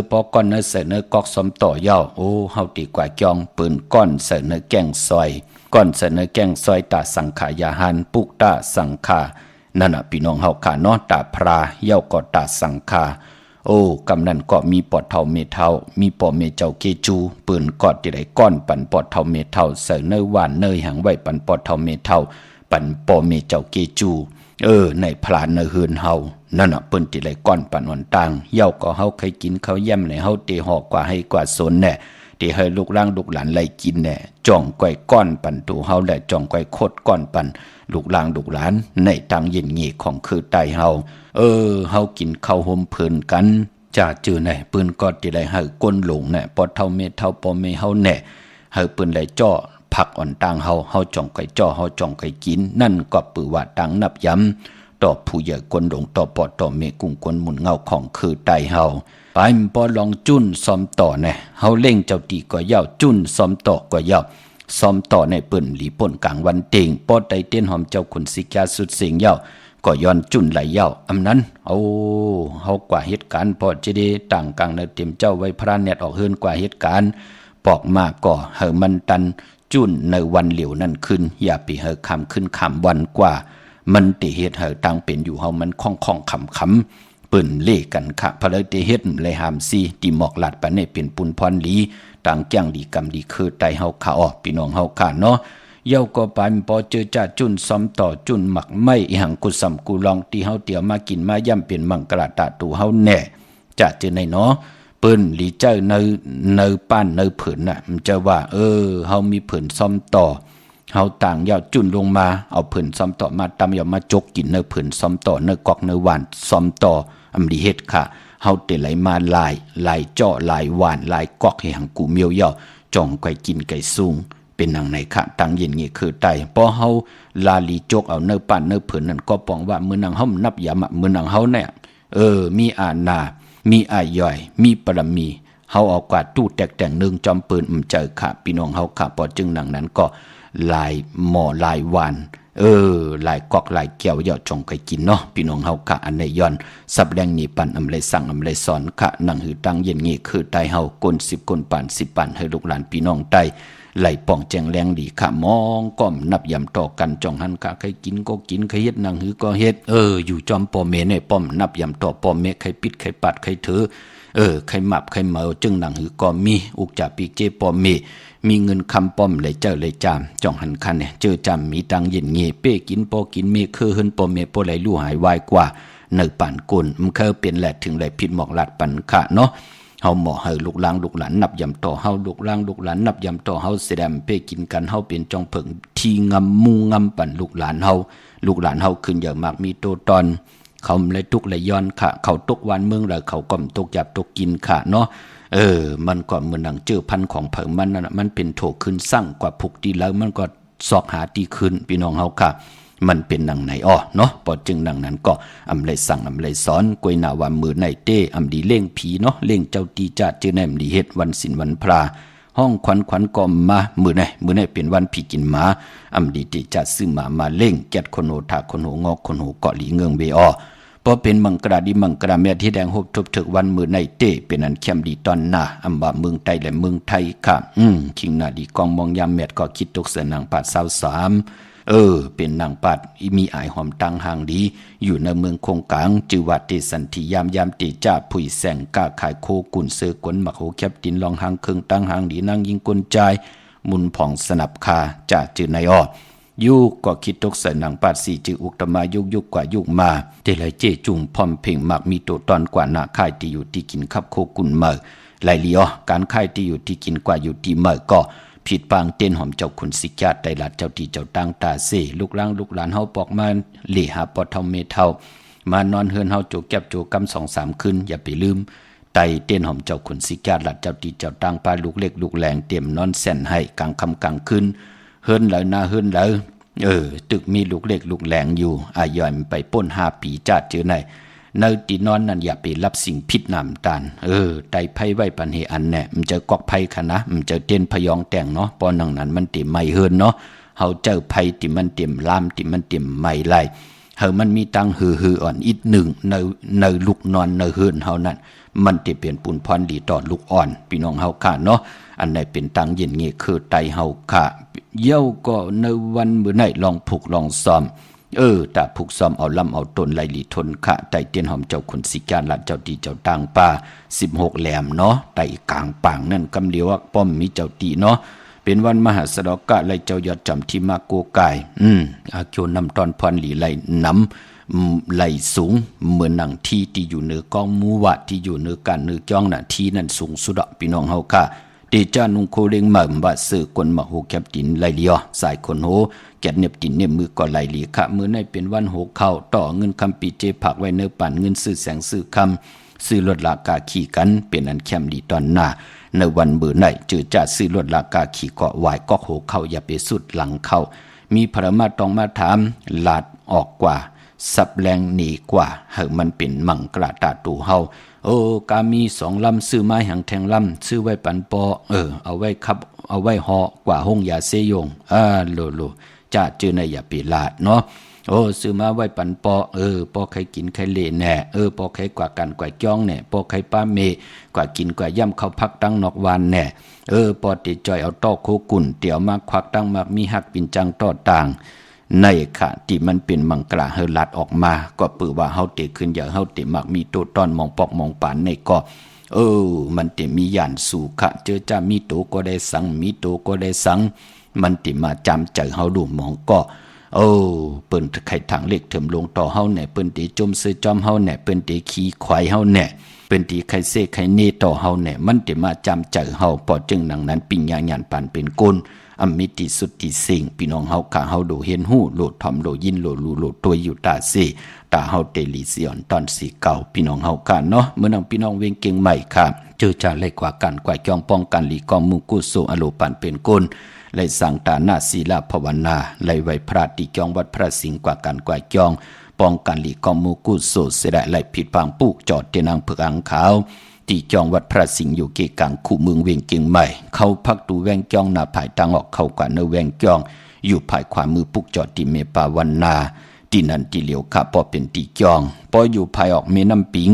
พอก้อนเนื้อใส่เนื้อกอกซ้อมต่อย่อเฮาตีกว่าจองเปิ้นก้อนใส่เนื้อแกงซอยก้อนใส่เนื้อแกงซอยตาสังขายาหันปุกตาสังขา นั่นน่ะพี่น้องเฮาค่ะเนาะตาพราเย้าก็ตาสังคาโอ้กำนันก็มีปอดเท่าเมเท่ามีปอเมเจ้าเกจูปืนกอดที่ได้ก้อนปันปอดเท่าเมเท่าใส่เนยหวานเนยหางไว้ปันปอดเท่าเมเท่าปันปอเมเจ้าเกจูในพลานเนยเฮือนเฮานั่นน่ะเปิ้นที่ได้ก้อนปันวันต่างเย้าก็เฮาเคยกินข้าวแย่มในเฮาเตหอกกว่าให้กว่าสนแน่ที่ให้ลูกร่างลูกหลานไล่กินแน่จ่องก้อยก้อนปันตูเฮาและจ่องก้อยโคดก้อนปันลูกร่างลูกหลานในทางเย็นงีของคือไตเฮาเฮากินข้าวห่มเพิ่นกันจ่าจื้อแน่ปืนก็ที่ได้ให้ก้นหลงแน่ปอเท่าเมเท่าปอเมเฮาแน่ให้ปืนได้จ่อผักอ่อนต่างเฮาจ่องก้อยจ่อเฮาจ่องก้อยกินนั่นก็ปือว่าต่างนับย้ำต่อผู้ใหญ่ก้นหลงต่อปอต่อเมกุ้งก้นหมุนเงาของคือไตเฮาไปปอลองจุ้นซ้อมต่อแน่เฮาเล่งเจ้าตีก็ยาวจุ้นซ้อมต่อก็ยาวซ้อมต่อในเปิ้นหลีป่นกลางวันเต็งปอไตเต้นหอมเจ้าขุนสิกาสุดเสียงยาวก็ย้อนจุ้นไหลยาวอำนั้นเฮากว่าเหตุการณ์พอจะได้ต่างกลางในเต็มเจ้าไว้พระเนตรออกเฮือนกว่าเหตุการณ์ปอกมาก็เฮามันตันจุ้นในวันเหลียวนั่นขึ้นอย่าไปเฮาคำขึ้นคำวันกว่ามันติเฮ็ดเฮาต่างเป็นอยู่เฮามันค่องๆขำๆปืนเล่กันค่ะพะเลยติเฮ็ดเลยหามซีติหมอกลัดปานนี้เป็นปุนพรหลีต่างแจ้งดีกรรมดีคือไตเฮาขาออกพี่น้องเฮาขาเนาะเย้าก็ปานปอเจอจ่าจุนซ้อมต่อจุนหมักไม่อีหังกุสำกูลองที่เฮาเตียวมากินมาย่ำเป็นมังกรตาตูเฮาแน่จะเจอในเนาะปืนหลีเจ้าในป้านในผืนน่ะมันจะว่าเฮามีผืนซ้อมต่อเฮาต่างยาวจุนลงมาเอาผืนซ้อมต่อมาตำยามาจกกินในผืนซ้อมต่อในกอกในหวานซ้อมต่ออำลีเฮ็ดค่ะเฮาเตไหลมาลายเจาะลายหวานลายกอกให้หังกูเมียวเย่าจ่องไก่กินไก่สูงเป็นนางในค่ะตังเย็นงี้คือไตพอเฮาลาลีจกเอาเนื้อปั่นเนื้อผืนนั่นก็ปองว่ามื้อนางเฮานับยามมื้อนางเฮาเนี่ยมีอาณามีอาย่อยมีปรมีเฮาเอากว่าตู้แตกแต่งนึงจอมปืนเจอค่ะพี่น้องเฮาค่ะพอจึงนางนั้นก็ลายหม้อลายหวานลายกอกลายแก้วเยาะจงไก่กินเนาะพี่น้องเฮาค่ะอันในย้อนสับแรงนี่ปันอำเลยสั่งอำเลยสอนค่ะนังหือตังเย็นงี้คือไตเฮากล10กลป่าน10ป่านให้ลูกหลานพี่น้องไตไหลป่องแจงแรงดีค่ะมองก้อมนับยำต่อกันจ่องหันค่ะใครกินก็กินใครเฮ็ดนังหือก็เฮ็ดอยู่จอมปอเมในป้อมนับยำต่อปอเมใครปิดใครปัดใครถือใครหมับใครเมาจึงนังหือก็มีอุกจ่าปีกเจปอเมมีเงินคำป้อมเลยเจ้าเลยจามจ่องหันคันเนี่ยเจอจำมีตังเย็นเงี้ยเป้กินปอกินเมคือเฮินปอเมปอไหลลู่หายวายกว่าเนอป่านกุนมันเคยเปลี่ยนแหละถึงไหลผิดหมอกหลัดปันค่ะเนาะเฮาหมอให้ลูกหลานลูกหลานนับยำต่อเฮาลูกหลานลูกหลานนับยำต่อเฮาแสดงเป้กินกันเฮาเป็นจองเผิงทีงำมุงงำปั่นลูกหลานเฮาขึ้นอย่างมากมีโตตอนเขาเลยทุกเลยย้อนค่ะเขาตกวันเมืองแล้วเขาก็ตกหยับตกกินค่ะเนาะมันก็เหมือนหนังเจอพันของเผิงมันนั่นมันเป็นโถขึ้นสร้างกว่าพุกดีแล้วมันก็ซอกหาดีขึ้นพี่น้องเฮาค่ะมันเป็นหนังไหนเนาะพอจึงหนังนั้นก็อำเลยสั่งอำเลยสอนกวยหน้าว่ามือในเต้อำดีเล่งผีเนาะเล่งเจ้าตีจัดเจอแนมดีเฮ็ดวันศีลวันพระห้องขวัญก็มามือในเป็นวันผีกินหมาอำดีติจัดซื้อมาเล่งแกดคนโหถาคนโหงอกคนโหเกาะหลีเงืองเบพอเป็นมังกราดีมังกราเมียที่แดงหบทบถึกวันมือในเต้เป็นอันเข้มดีตอนหน้าอำบะเมืองไทยและเมืองไทยค่ะคิงหน้าดีกองมองยามเม็ดก็คิดตกเสือนางปาด23เป็นนางปัดมีอายหอมตังหางดีอยู่ในเมืองคงกลางจือวัดเตสันติยามติจ่าผุยแสงกาขายโคกุนเสือกวนหมักโหแคบตินลองหางเคิงตังหางดีนางยิงกลใจมุนผ่องสนับคาจ่าจือในยุก็คิดตกใส่นางปัดสีจืออุกตมายุกกว่ายุกมาเตลัยเจจุงพร้อมเพ่งมักมีตัวตอนกว่าหน้าค่ายที่อยู่ที่กินขับโคกุนเมอไหลลีการค่ายที่อยู่ที่กินกว่าอยู่ที่เมอก็ผิดปางเต้นหอมเจ้าคุณสิกาไตลัดเจ้าที่เจ้าตั้งตาเสลูกหลานเฮาปอกมาเหลี่หาปอเท่าเมเท่ามานอนเฮือนเฮาโจแก็บโจกำ 2-3 คืนอย่าไปลืมไตเต้นหอมเจ้าคุณสิกาลัดเจ้าที่เจ้าตั้งปลาลูกเล็กลูกแหลงเต็มนอนแส่นให้กลางค่ำกลางคืนเฮือนแล้วนาเฮือนแล้วตึกมีลูกเล็กลูกแหลงอยู่อายอยมันไปป้น5 ปีจัดเจอในตีนอนนั่นอย่าไปรับสิ่งผิดน้ำตาลไตไผ่ไว้ปันเหอันแน่มันเจอกอกไผ่ค่ะนะมันเจอเต้นพยองแต่งเนาะปอนังนั้นมันติไม่เฮินเนาะเฮาเจอไผ่ติมันเต็มลามติมันเต็มไม่ไหลเฮามันมีตังหืออ่อนอีกหนึ่งในลูกนอนในเฮินเฮานั้นมันจะเปลี่ยนปุนพรดีต่อลูกอ่อนพี่น้องเฮาค่ะเนาะอันใดเป็นตังเย็นงี้คือไตเฮาค่ะเย้าก็ในวันมื้อไหนลองผูกลองซ้อม ตาผูกซ้อมเอาลำเอาตนไหลหลีทนขะไต่เตียนหอมเจ้าขุนสิกาลัดเจ้าตีเจ้าต่างป่า16แหลมเนาะไต่กลางปางนั่นกำเลียวป้อมมีเจ้าตีเนาะเป็นวันมหาสดกะไหลเจ้ายอดจำที่มาโกกายอาโจนำตอนพรหลีไหลน้ำไหลสูงเหมือนหนังที่อยู่เหนือกองมูวะที่อยู่เหนือการเหนือจ้องน่ะที่นั่นสูงสุดพี่น้องเฮาค่ะเดจานุงโคเรงหม่ำบะเสือกวนมะโหแคบตินไหลเลียสายคนโหแกดเน็บตินเน็บมือก็ไหลหลีค่ะมื้อในเป็นวันโหเข้าต่อเงินคำปีเจผักไว้เนื้อปั่นเงินซื้อแสงซื้อคำซื้อลดราคาขี่กันเป็นอันแคมดีตอนหน้าในวันเบื่อไหนจือจะซื้อลดราคาขี่เกาะไหวก็โหเข้าอย่าไปสุดหลังเข้ามีพระมาต้องมาถามลาดออกกว่าสับแรงหนีกว่าเฮามันเป็นมังกระตาตูเฮากามี2ลำซื้อไม้หังแทงลำซื้อไว้ปันปอเอาไว้ขับเอาไว้ห่อกว่าห้องยาเซยงโลจะเจอในอย่าปีลาดเนาะซื้อมาไว้ปันปอปอใครกินใครเล่แน่ปอใครกว่ากันกว่าจ้องแน่ปอใครป้าเมกว่ากินกว่าย่ำเข้าพักตั้งนอกวานแน่ปอติจอยเอาต้อโคกุ่นเตี่ยวมากควักตั้งมากมีหักปินจังต้อต่างในค่ะที่มันเป็นมังกรเฮลัดออกมาก็ปือว่าเฮาเตขึ้นอย่าเฮาเตมักมีโตต้อนมองปอกมองปานในก็มันเตมีย่านสู่ค่ะเจอจ้ามีโตก็ได้สังมีโตก็ได้สังมันเตมาจำใจเฮาดูมองก็เปิ้นไข่ทางเล็กเถิมลงต่อเฮาแหน่เปิ้นติจมซื้อจอมเฮาแหน่เปิ้นติขี้ควายเฮาแหน่เปิ้นติไข่เซไข่เนต่อเฮาแหน่มันเตมาจำใจเฮาพอจึงดังนั้นปิญญาญาณปานเป็นกลอมิติสุดที่สิ่งพี่น้องเฮาข้าเฮาโดเห็นหู้โลดถ่อมโลยินโลลูโลตัวอยู่ตาเสตาเฮาเตลิสิออนตอนสีเก่าพี่น้องเฮาข้าเนาะเมื่อนังพี่น้องเวงเก่งใหม่ค่ะเจอจะไล่กว่ากันกว่าจองป้องกันหลีกองมุกุโสอโลปันเป็นกลไล่สั่งตาหน้าศีลภาวนาไล่ไว้พระติจองวัดพระสิงห์กว่ากันกว่าจองป้องกันหลีกองมุกุโสเสด็จไล่ผิดพังปุกจอดเตนังเผือกอังขาวที่จองวัดพระสิงห์อยู่เกกางคู่เมืองเวียงเกียงใหม่เข้าพักตูแวงจองหน้าภายทางออกเข้ากว่าเนแวงจองอยู่ภายขวามือปุกจอดที่เมปาวันนาที่นั่นที่เหลียวข้าปอเป็นที่จองปออยู่ภายออกเมน้ำปิง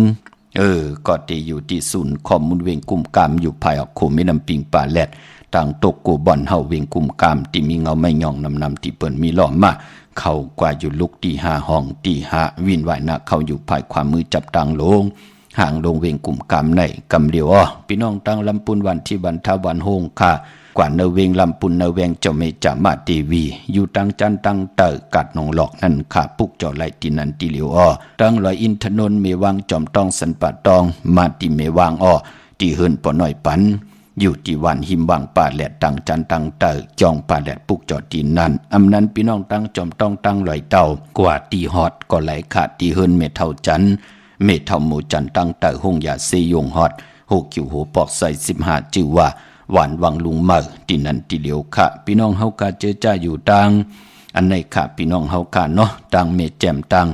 ก็ที่อยู่ที่ศูนย์ข้อมูลเวียงกุมกามอยู่ภายออกโคเมน้ำปิงป่าแลดทางตกกูบ่อนเฮาเวียงกุมกามที่มีเงาไม่ย่องนำที่เปิ้นมีล้อมมาเข้ากว่าอยู่ลุกที่5ห้องที่5วินไหวนาเข้าอยู่ภายขวามือจับตังลงห่างลงเวงกลุ่มกำในกำเดียวพี่น้องตั้งลำปุนวันที่วันทวันโฮงค่ะกว่าเนเวงลำปุนเนเวงเจ้าเมจามาตีวีอยู่ตั้งจันตั้งเตอกัดนองหลอกนั่นค่ะปุกเจ้าไหลตีนันตีเหลียวตั้งลอยอินทนนเมวังจอมต้องสันปะตองมาตีเมวังตีเฮินปอน้อยปันอยู่ที่วันหิมวังป่าแหลดตั้งจันตั้งเตอจองป่าแหลดปุกจอดตีนันอำนั้นพี่น้องตั้งจอมต้องตั้งลอยเต่ากว่าตีฮอดก็ไหลขาดตีเฮินเมเท่าจันเมทามูจันตั้งแต่ห้องยาเซยงฮอดหกคิวโหปอกใส่15จื่อว่าหวานวังลุงเมอที่นั่นที่เหลียวค่ะพี่น้องเฮากาเจอจ้าอยู่ตังอันในค่ะพี่น้องเฮากาเนาะตังเมแจมตัง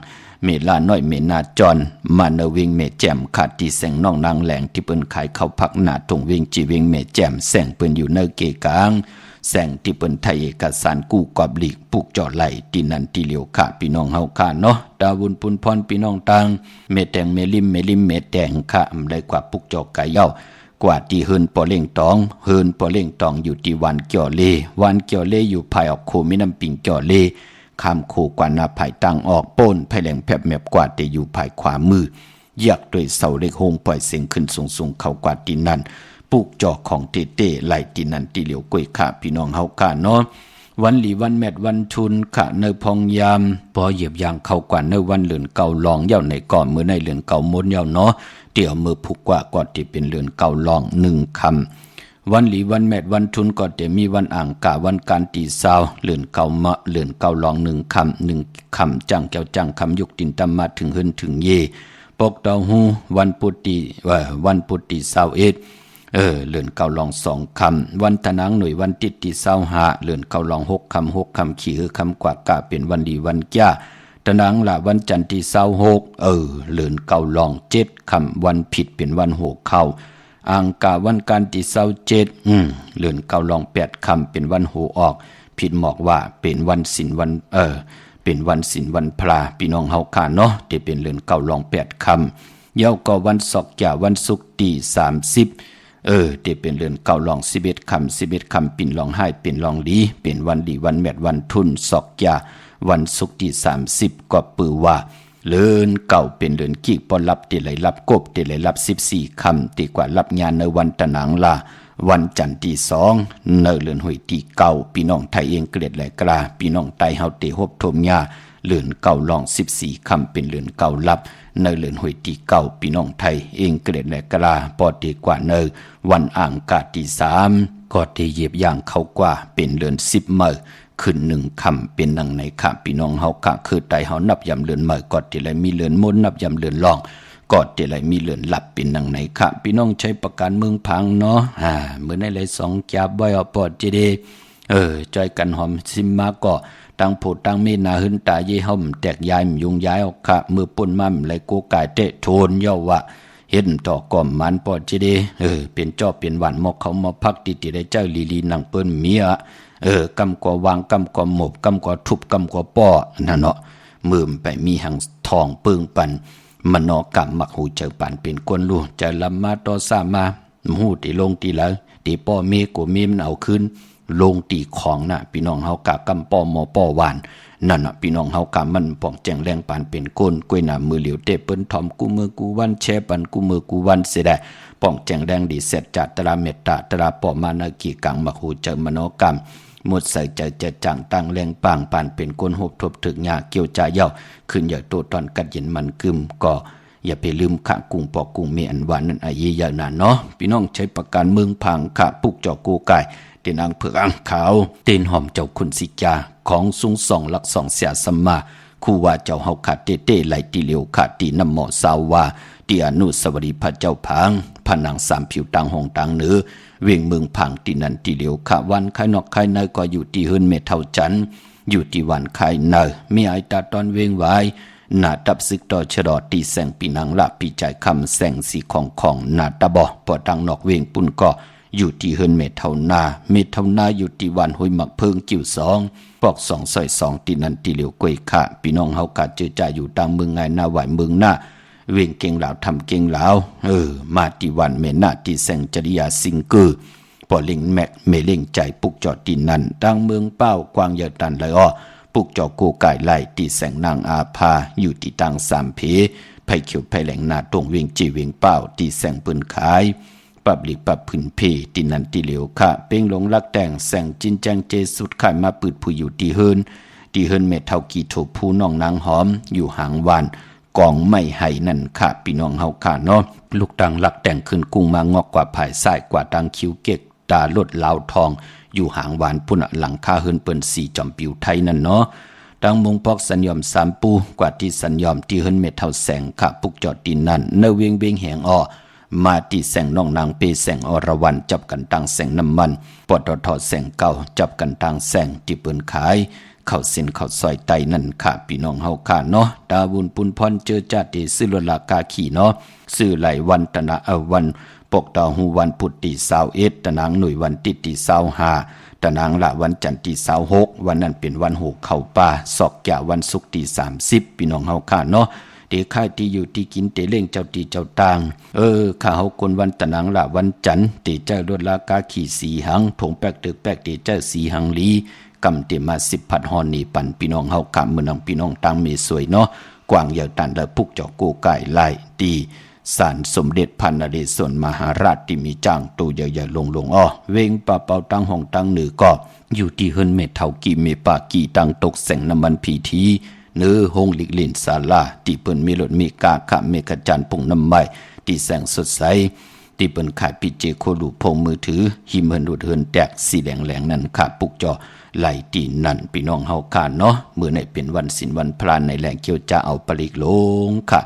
เมลาน้อยเมนาจอนมาเนวิงเมแจมขาดที่แสงน้องนางแหลงที่เปิ้นขายข้าวผักหน้าตรงเวงจีเวงเมแจมแสงเปิ้นอยู่เนเกกลางแสงที่เปิ้นไทยเอกสารกู้กอบหลีกปุกจอไหลที่นั่นที่เหลียวค่ะพี่น้องเฮาค่ะเนาะดาวุนปุนพรพี่น้องตังเมแตงเมลิมเมแตงค่ะได้กว่าปุกจอกไก่เย้ากว่าที่เฮินปอเล่งตองอยู่ที่วันเกี่ยวเลอยู่ภายออกโคมิน้ำปิงเกี่ยวเลคำโคกว่านาภายตังออกโป้นภายแหลงแผบแมบกว่าแต่อยู่ภายขวามือยักด้วยเสาเล็กโฮงปล่อยเสียงขึ้นสูงเข้ากว่าที่นั่นปุกจอกของเต้ไหลที่นั่นที่เหลียวกล้วยค่ะพี่น้องเฮาค่ะเนาะวันหลีวันแมดวันชุนค่ะเนพองยามพอเหยียบยางเข้ากว่าเนวันเหลือนเก่าลองเย่าในก่อนมือในเหลือนเก่ามนเย่าเนาะเดี๋ยวมือผูกกว่าก่อนที่เป็นเหลือนเก่าลอง1คำวันหลีวันแมดวันชุนก็จะมีวันอ่างกะวันการตีซาวเหลือนเก่ามะเหลือนเก่าลอง1คำจังแก้วจังคำยุกตินตามมาถึงเฮินถึงเยปกเตาหูวันปุติ21เหลือนเก่าลอง2คำวันตะนังหน่วยวันติดที่25เหลือนเก่าลอง6คำขี่คำกว่ากะเป็นวันดีวันจ้าตะนังละวันจันทร์ที่26เหลือนเก่าลอง7คำวันผิดเป็นวันโหเข้าอ่างกะวันการที่27เหลือนเก่าลอง8คำเป็นวันโหออกผิดหมอกว่าเป็นวันศีลวันเป็นวันศีลวันพระพี่น้องเฮาค่ะเนาะที่เป็นเหลือนเก่าลอง8คำเย้าก็วันศอกจ่าวันศุกร์ที่30ที่เป็นเรือนเก่าลอง11คำปิ่นลองให้เป็นลองดีเป็นวันดีวันแมดวันทุนศอกยา วันศุกร์ที่30ก็ปือว่าเลือนเก่าเป็นเลือนกีกปอรับติไหลรับกบติไหลรับ14 คำตีกว่ารับงานในวันตะหนังลาวันจันทร์ที่2เนเลือนหวยที่เก่าพี่น้องไทยเองเกลียดแหลกลาพี่น้องไตเฮาเตฮบทมยาเลือนเก่าลอง14 คำเป็นเลือนเก่ารับเนเลือนหวยที่เก่าพี่น้องไทยเองเกลียดแหลกลาปอดีกว่าเนวันอ่างกาที่3ก็ที่เหยียบย่างเขากว่าเป็นเลือน10 มื้อขึ้น1 คำเป็นนังในค่ะพี่น้องเฮากะคือไตเฮานับยำเลือนมื้อกอดที่ไรมีเลือนมนนับยำเลือนลองกอดที่ไรมีเลือนหลับเป็นนังในค่ะพี่น้องใช้ประการเมืองพังเนาะเมื่อในไร2 จับบ่อยเอาปอดจีดีจอยกันหอมซิมมาก็ตั้งโพตั้งเมนาหึนตาเย่เฮาแตกยายมยุงย้ายออกค่ะมือปุ่นมั่มไรโกกายเตะโทนย่อว่าเห็นต่อก่อมมันปอดจีดีเป็นจอบเป็นหวานหมอกเขามาพักติได้เจ้าลีนังเปิ้นเมียกำกว่าวางกำกว่าหมบกำกว่าทุบกำกว่าป้อนั่นเนาะมือไปมีหังทองปึงปันมันนอกำมักหูเจอปันเป็นกวนลูจะลำมาต่อสามาหูตีลงตีแล้วตีป้อเมกัวเมมันเอาขึ้นลงตีของน่ะพี่น้องเฮากะกำป้อหมอป้อหวานนั่นน่ะพี่น้องเฮากะมันป่องแจงแรงปานเป็นก้นกล้วยหน้ามือเหลียวเตเปิ้นทอมกูมือกูวันแช่ปันกูมือกูวันเสียได้ป่องแจงแรงดีเสร็จจัดตราเมตตาตราป้อมานากีกังมักหูเจอมโนกรรมหมดใส่ใจจะจังตั้งแรงปางปานเป็นก้นหบทบถึกหญ้าเกี่ยวจ่าเย้าขึ้นอย่าโตตอนกัดเย็นมันกึมก็อย่าไปลืมขะกุ้งปอกกุ้งเมีอันหวานนั่นอายียาวนานเนาะพี่น้องใช้ประการเมืองพังขะปุกจอกกูไก่เตีนอังเผือกอังขาวเตีนหอมเจ้าคุณสิจาของสูง2 หลัก 2เสียสมมาคู่ว่าเจ้าเฮาขาดเต้ไหลตีเหลียวขาดตีน้ำหมอสาวว่าตีอนุสวรีพระเจ้าพังผนัง3 ผิวต่างห้องต่างเนื้อเวียงเมืองพังตีนันตีเหลียวขะวันไข่นอกไข่ในก็อยู่ที่เฮิรนเมเท่าจันอยู่ที่วันไข่ในมีไอตาตอนเวียงไว้หน้าตับซึกต่อชะดอตีแสงปีนังละปีใจคำแสงสีของหน้าตาบ่ปอดังนอกเวียงปุ่นก็อยู่ที่เฮิรนเมเท่านาอยู่ที่วันห้วยหมักเพิงกิ่ว2ปอก2 ซอย 2ตีนันตีเหลียวกวยขะพี่น้องเฮากะเจอจ่าอยู่ต่างเมืองไงหน้าไหวเมืองหน้าเวียงเก่งเหลาทำเก่งเหลามาที่วันเมนาที่แสงจริยาสิงกือปอเล่งแม็กเมเล่งใจปุกจอดตีนันต่างเมืองเป้ากวางเยอะตันเลยปุกจอกูไก่ไล่ตีแสงนางอาภาอยู่ที่ตัง3 เพไผ่เขียวไผ่แหลงนาตรงเวียงจีเวียงเป้าตีแสงปืนขายปับหลีปับผืนเพตีนันตีเหลียวค่ะเป้งหลงลักแต่งแสงจินแจงเจสุดขายมาปืดผู้อยู่ตีเฮินเมเท่ากีโถผู้น้องนางหอมอยู่หางวานกองไม่ให้นั่นค่ะพี่น้องเฮาค่ะเนาะลูกตังลักแต่งขึ้นกุ้งมางอกกว่าภายซ้ายกว่าตังคิ้วเก็กตาลดลาวทองอยู่หางหวานพุ่นหลังคาเฮินเปิ้น4 จอมปิวไทยนั่นเนาะดังมงปอกสัญญอม3 ปูกว่าที่สัญญอมที่เฮินเม็ดเท่าแสงค่ะปุกจอดดินนั่นเนเวียงเบียงแหงมาที่แสงน้องนางเปแสงอรวรรณจับกันตังแสงน้ำมันปตทแสงเก่าจับกันตังแสงที่เปิ้นขายเข้าเส้นเข้าซอยไตนั่นค่ะพี่น้องเฮาค่ะเนาะดาบุญปุนพรเจอจัดที่ซื้อรถลากาขี่เนาะซื้อไหลวันตนะวันปกตาหูวันพุทธิ21ตะนางหน่วยวันติติ25ตะนางละวันจันทร์ที่26วันนั้นเป็นวัน6เข้าป่าศอกแก่วันศุกร์ที่30พี่น้องเฮาค่ะเนาะเด็กค่ายที่อยู่ที่กินเตเล่งเจ้าตีเจ้าต่างข้าเฮาคนวันตะนางละวันจันทร์เตเจ้ารถลากาขี่4 หังถงแปกตึกแปกเตเจ้า4 หังลีกำเตมา10 ผัดฮอนนี่ปันพี่น้องเฮากะมื้อนังพี่น้องต่างเมสวยเนาะกวางยาวตันและปุกจอกโกไก่ไล่ตีศาลสมเด็จพันนเรศวรมหาราชที่มีจ้างตูใหญ่ๆลงเวงปะเป่าตั้งห้องตั้งเหนือก็อยู่ที่เฮิรนเมเท่ากีเมปากีตั้งตกแสงน้ำมันพีทีเนื้อห้องลิกลินศาลาที่เปิ้นมีรถมีกาขะเมกจันปุ่งน้ำใบที่แสงสดใสที่เปิ้นขายปิเจโคลูพงมือถือหิมเฮินดูดเฮินแตกสีแดงๆนั่นค่ะปุกจอไหลตีนั่นพี่น้องเฮาค่ะเนาะมื้อไหนเป็นวันศีลวันพระในแหล่งเกี่ยวจะเอาปริกลงค่ะ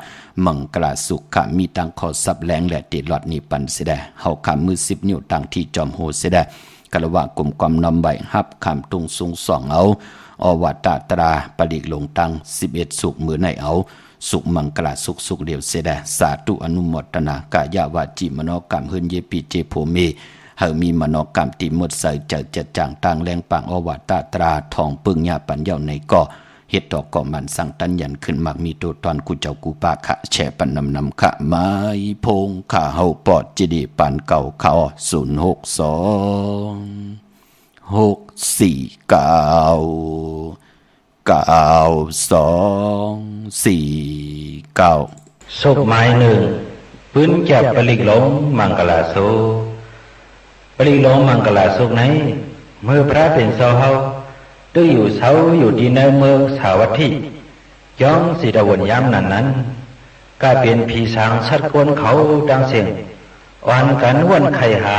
มังกลาสุขค่ะมีตังขอซับแรงและติดหลอดนี้ปันเสดเฮาค่ะมือ10 นิ้วตังที่จอมโหเสดกะละว่ากลมความนำใบฮับคำตุงสูง2เอาอวตาตราปริกลงตัง11สุขมื้อไหนเอาสุขมังกลาสุขเดียวเสดสาธุอนุโมทนากายาวาจิมโนกรรมเฮินเยปิเจโพเมเฮามีมโนกรรมติหมดใส่จะจางต่างแรงปังอวตาตราทองปึงญาปัญญาในก็เฮ็ดดอกก็มันสั่งตันยันขึ้นมักมีตัวตอนกูเจ้ากูปาขะแช่ปันนำขะไม้พงข้าเฮาปอดจิดีปันเก่าเขา062 649 924 ศพไม้หนึ่งปืนจับปลิกหลงมังกลาโซปลิกหลงมังกลาสุกไหนเมื่อพระเป็นเสาเฮาด้วยอยู่เสาอยู่ที่ในเมืองสาวัตถีย้องสิดวนย้ำนั้นก็เป็นผีสางชัดกวนเขาดังเสียงอ่อนกันวนไข่หา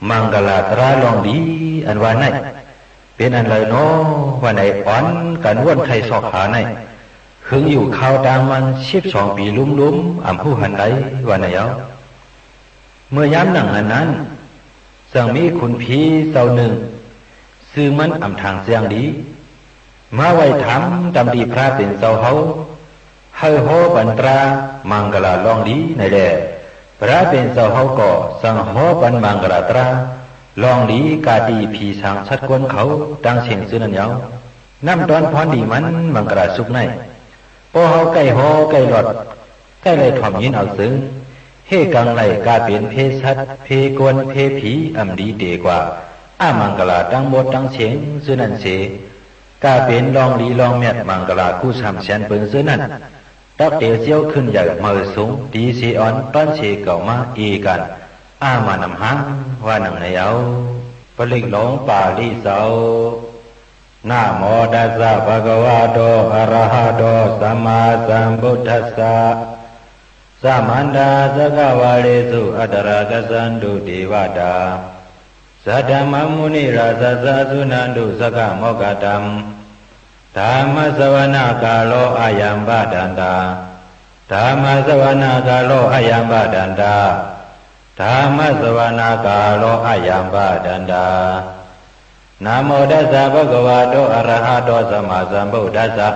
มังกลาตราลองดีอันว่าไหนเป็นอันเลยเนาะว่าไหนอ่อนกันวนไข่สอกหาไหนหึงอยู่ข่าวดังมัน12 ปีลุ้มอ่ำผู้หันไหนว่าไหนเอาเมื่อย้ำหนังอันนั้นสั่งมีคุณผีเจ้าหนึ่งซื้อมันอ่ำทางเสียงดีมาไว้ถามดำดีพระเป็นเจ้าเฮาเฮาโหปันตรามังกลาลองดีในแหละพระเป็นเจ้าเฮาก็สั่งโหปันมังกลาตราลองดีกาดีผีสางชัดกวนเขาดังเสียงซื้อนั่นเยาน้ำตอนพรดีมันมังกลาสุกในพอเฮาใกล้โหใกล้หลอดใกล้เลยถ่อมยินเอาซึ้งเฮกังไหลกาเป็นเพชัดเพกวนเพผีอ่ำดีเดกว่ามังกลาดังบทดังเสียงซื้อนั่นเสกาเป็นลองลีลองเมียดมังกลากู้ช้ำแสนเปิงซื้อนั่นดักเดียวเจียวขึ้นใหญ่เมื่อสูงดีสีอ่อนต้นเชเก่ามาอีกันมานำหางว่าหนังในเอาปลิกหลงป่าลีเสานะโมตัสสะภะคะวะโตอะระหะโตสัมมาสัมพุทธัสสะสัมมันดาสกวาเลสุอัตตรกัสสันตุเทวดาสัทธมมุนิราชสสุนันตุสกโมกตัมธรรมสวนาคาโลอายัมบาดันตาธรรมสวนาคาโลอายัมบาดันตาธรรมสวนาคาโลอายัมบาดันตานะโมตัสสะภะคะวะโตอะระหะโตสัมมาสัมพุทธัสสะ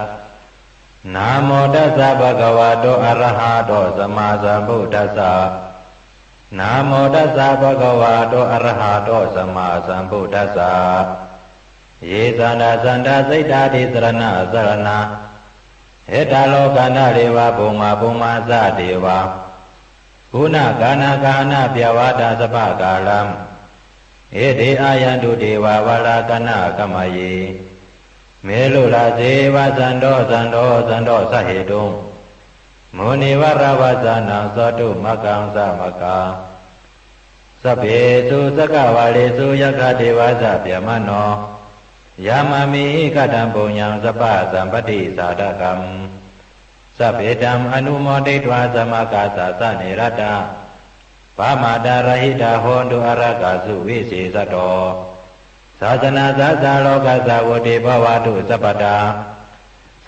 นะโมตัสสะภะคะวะโตอะระหะโตสัมมาสัมพุทธัสสะนะโมตัสสะภะคะวะโตอะระหะโตสัมมาสัมพุทธัสสะเยสันดาสันดาสิทธาติสรณะสรณะเหตาโลกานาเรวะภูมิสะเทวะคุณากานาคานาเปียวาตาสภากาลัมเอเดอายันตุเทวาวรากนากมเยเมลุลาเจวะสันโดสะเหตุมุนิวราวะสานังสตุมะกังสมะกาสัพเพสุสกวาเลสุยคเทวะสัพพมโนยามามิกตัมปุญญังสัพพะสัมปติสาดกัมสัพเพธัมอนุโมทิตวาสมกาสะสะเนรตาปามาดารหิตาโหนตุอรกาสุวิเศษโตศาสนาสาสาโลกาสาวติภวตุสัพพตา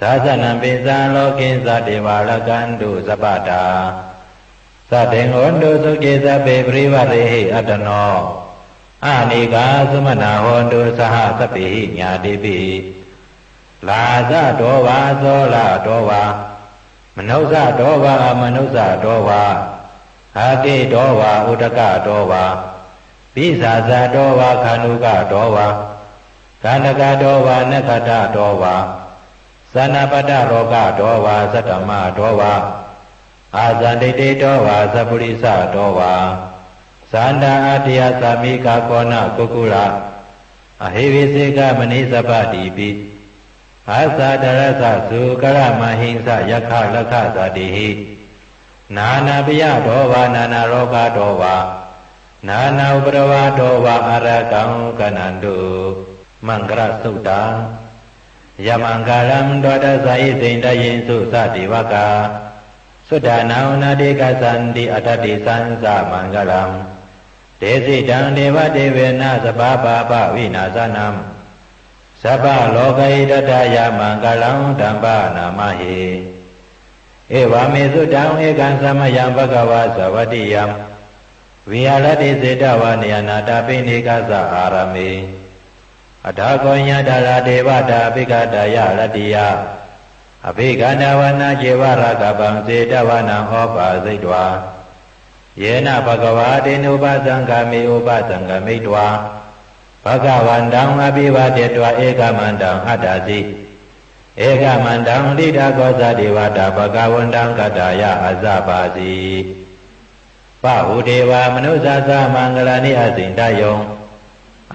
ศาสนัมปิสาโลกินสเทวาลกันตุสัพพตาสัตถิงโหนตุสุขิสัพเพปริวะเรหิอัตโนอานิกาสมนาโหนตุสหสัพพิญาติปิลาซะโตวาโสลาโตวามนุสะโตวามนุสะโตวาอาติโตวาอุตกะโตวาปิสาสะโตวาคานุกะโตวากานกะโตวานคตะโตวาสนาปตะโรกะโตวาสัตตมะโตวาอาสันติติโตวาสัพพุริสะโตวาสันดาอาติยสามิกาโกนะกุกุลาอหิวิสิกามณิสัพพติปิอาสาดรสะสุกรมหิงสะยะคะละคะสติหินานาปิยะโตวานานาโรกะโตวานานาอุปรวะโตวาอรกังกนันตุมังกรสุตตายมังกาลัมโดตัสสะอิสินทยินสุสติวกาสุดานานาติกสันติอัตติสันสะมังกลัมเตสิตังเทวเทเวนะสภาปะปะวินาสนัมสัพพะโลกัยตถายามังกลังธัมปะนามหิเอวามิสุตังเอกันสมยังภควาสวัสดิยังวิหารติสิตวานิยนาตปินิกัสสะอารามิอัฏฐโกญญาดาลาเทวตาภิกขตายรติยาอภิกานาวนาเจวรากบังสิตวานังโอปาสิตวาเยนะภควาตินุปสังฆามิอุปสังฆมิตวาภควันตังอภิวาเทตวาเอกมันตังอัตถสิเอกมันตังลิดาโกสติวาตาภควันตังกัตตายะอัสสะปาสีปะหุเทวามนุสสะสะมังกลานิอสินทยง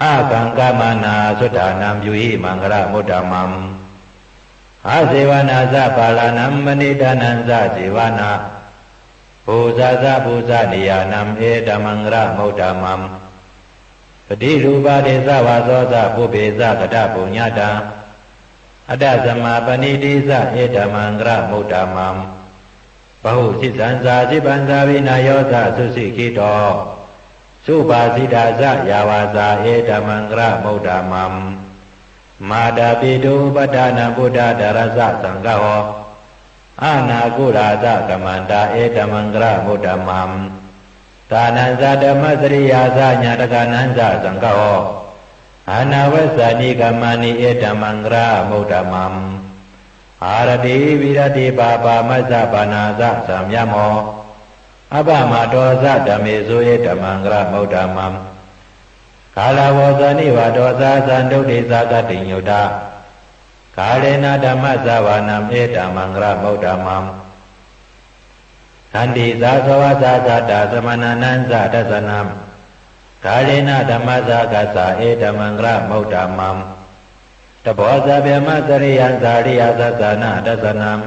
อากังกามานาสุทธานัมยุหิมังกลมุตตมัม อาเสวนาสะปาลานัมมณิดานันสะเสวนาภูซาสะภูซานิยานัมเอตมังระมุตตมัมปฏิรูปาเดสวาโสสะปุเบสะกตปุญญาตาอัตตสมาปณิติสะเอตมังระมุตตมัมปะหุสิสันสาสิปันสาวินาโยสะสุสิกิโตสุปาสิดาสะยาวาสาเอตมังระมุตตมัมมาดาปิตุปทานาพุทธดารสะสังฆโหอานาคุราสะกัมมันตาเอตมังระมุตตมัมตานันสะธรรมสริยาสะญาตกานันสะสังฆโหอานาวัสสนิกัมมานิเอตมังระมุตตมัมอารติวิรติปาปามัสสะปานาสะสัมยโมอภมาโตสะธัมเมสุเอตมังระมุตตมัมกาลาวสนิวาโตสะสันตุติสากติญุตากาเลนะธัมมสวานัมเอตมังระมุตตมัมขันติสาสวะสาสัตตสมณานันสะทัสสนัมกาเลนะธัมมสกัสสะเอตมังระมุตตมัมตโพสะเบมะสริยันสาริยสัสสะนะทัสสนัม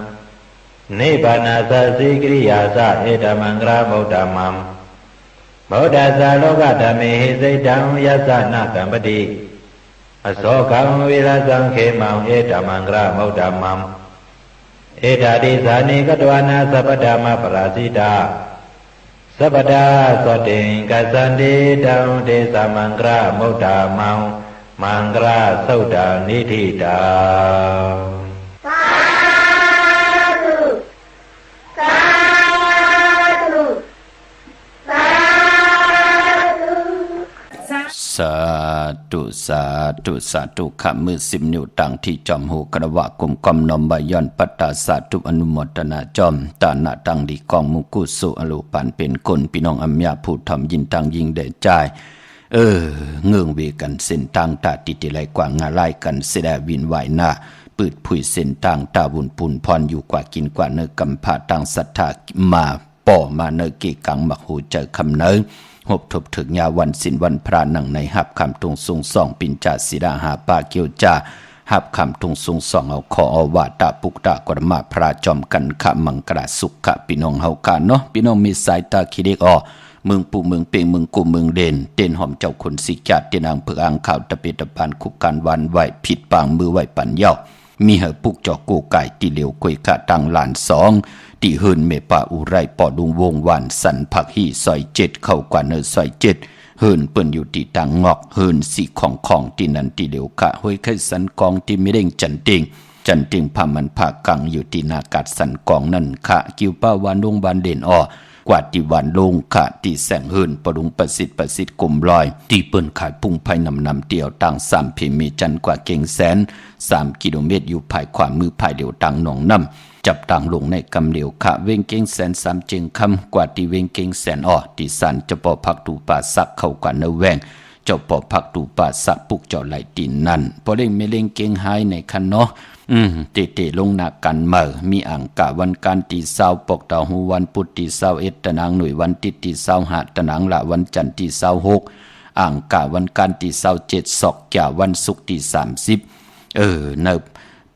นิพพานาสัสสิกริยาสะเอตมังระมุตตมัมโมดัสสะโลกธรรมหิสิตังยัสสะนะกัมปติอโศกังวิรสังเขมังเอตมังระมุตตมัมเอตติสานิกตวานาสัพพธรรมปราสิตาสัพพดาสติงกัสสันติตังเทสมังระมุตตมังมังระสุตตานิธิตาสาธุสาธุสาธุขมือ10 นิ้วตั้งที่จอมหูกระวะกุมกอมนอมใบย้อนปัตตาสาธุอนุโมทนาจอมตานะตั้งดีกองมุกุสุอโลปานเป็นคนพี่น้องอัมยาผู้ทำยินตังยิงได้ใจเงื่องเวกันเส้นทางตาติติไหลกว่างาไล่กันเสดวินไหวหน้าปืดผุยเส้นทางตาบุญปุนพรอยู่กว่ากินกว่าเนื้อกำพาตังศรัทธามาป่อมาเนื้อเกกังมักหูเจอคำเนื้อหบทบถึงยาวันสินวันพระหนังในหับคำตรงทรงส่องปินจ่าศิดาหาปาเกียวจ่าหับคำตรงทรงส่องเอาคอวาตาปุกตากรมาพระจอมกันขะมังกระสุขะพี่น้องเฮากาเนาะพี่น้องมีสายตาคิดเด็กเมืองปู่เมืองเป่งเมืองกูเมืองเด่นเต้นหอมเจ้าคนสิจัดเต้นอ่างเผือกอ่างข่าวตะเปตะปานคุกการวันไหวผิดปางมือไหวปันเย้ามีเหอปุกจอกกูไก่ตีเหลียวกวยกะตังหลาน2ตีเฮินเมปะอุไรปอดุงวงวันสันผักฮีซอย7เข้ากว่าเนอซอย7เฮินเปิ้นอยู่ตีตังงอกเฮินสีของตีนันตีเหลียวกะห้วยไข่สันกองตีไม่เด้งจันติงพามันผากังอยู่ตีนากาศสันกองนั่นค่ะกิวป้าวานดงบานเด่นกว่าที่วันลงขาตีแสงเฮินปรุงประสิทธิ์กลมลอยตีเปิ้นขายพุ่งไผ่นำเตียวต่าง3 เพมีจันกว่าเก่งแสน3 กิโลเมตรอยู่ภายขวามือภายเดียวต่างหนองน้ำจับต่างลงในกำเหลียวขะเวงเก่งแสน3 จึงคำกว่าที่เวงเก่งแสนที่สันจะปอพักตูป่าสักเข้ากว่าเนแวงเจ้าปอพักตูป่าสักปุกเจ้าไหลตีนนั่นพอเล่งไม่เล่งเก่งหายในคันเนาะเตลงหนักกันเมื่อมีอ่างกะวันการตีเศร้าปกตาหูวันพุธตีเศร้า1ตะนางหน่วยวันติดตีเศร้า5ตะนางละวันจันทร์ตีเศร้า6อ่างกะวันการตีเศร้า7ศอกแก่วันศุกร์ตี30เนิบ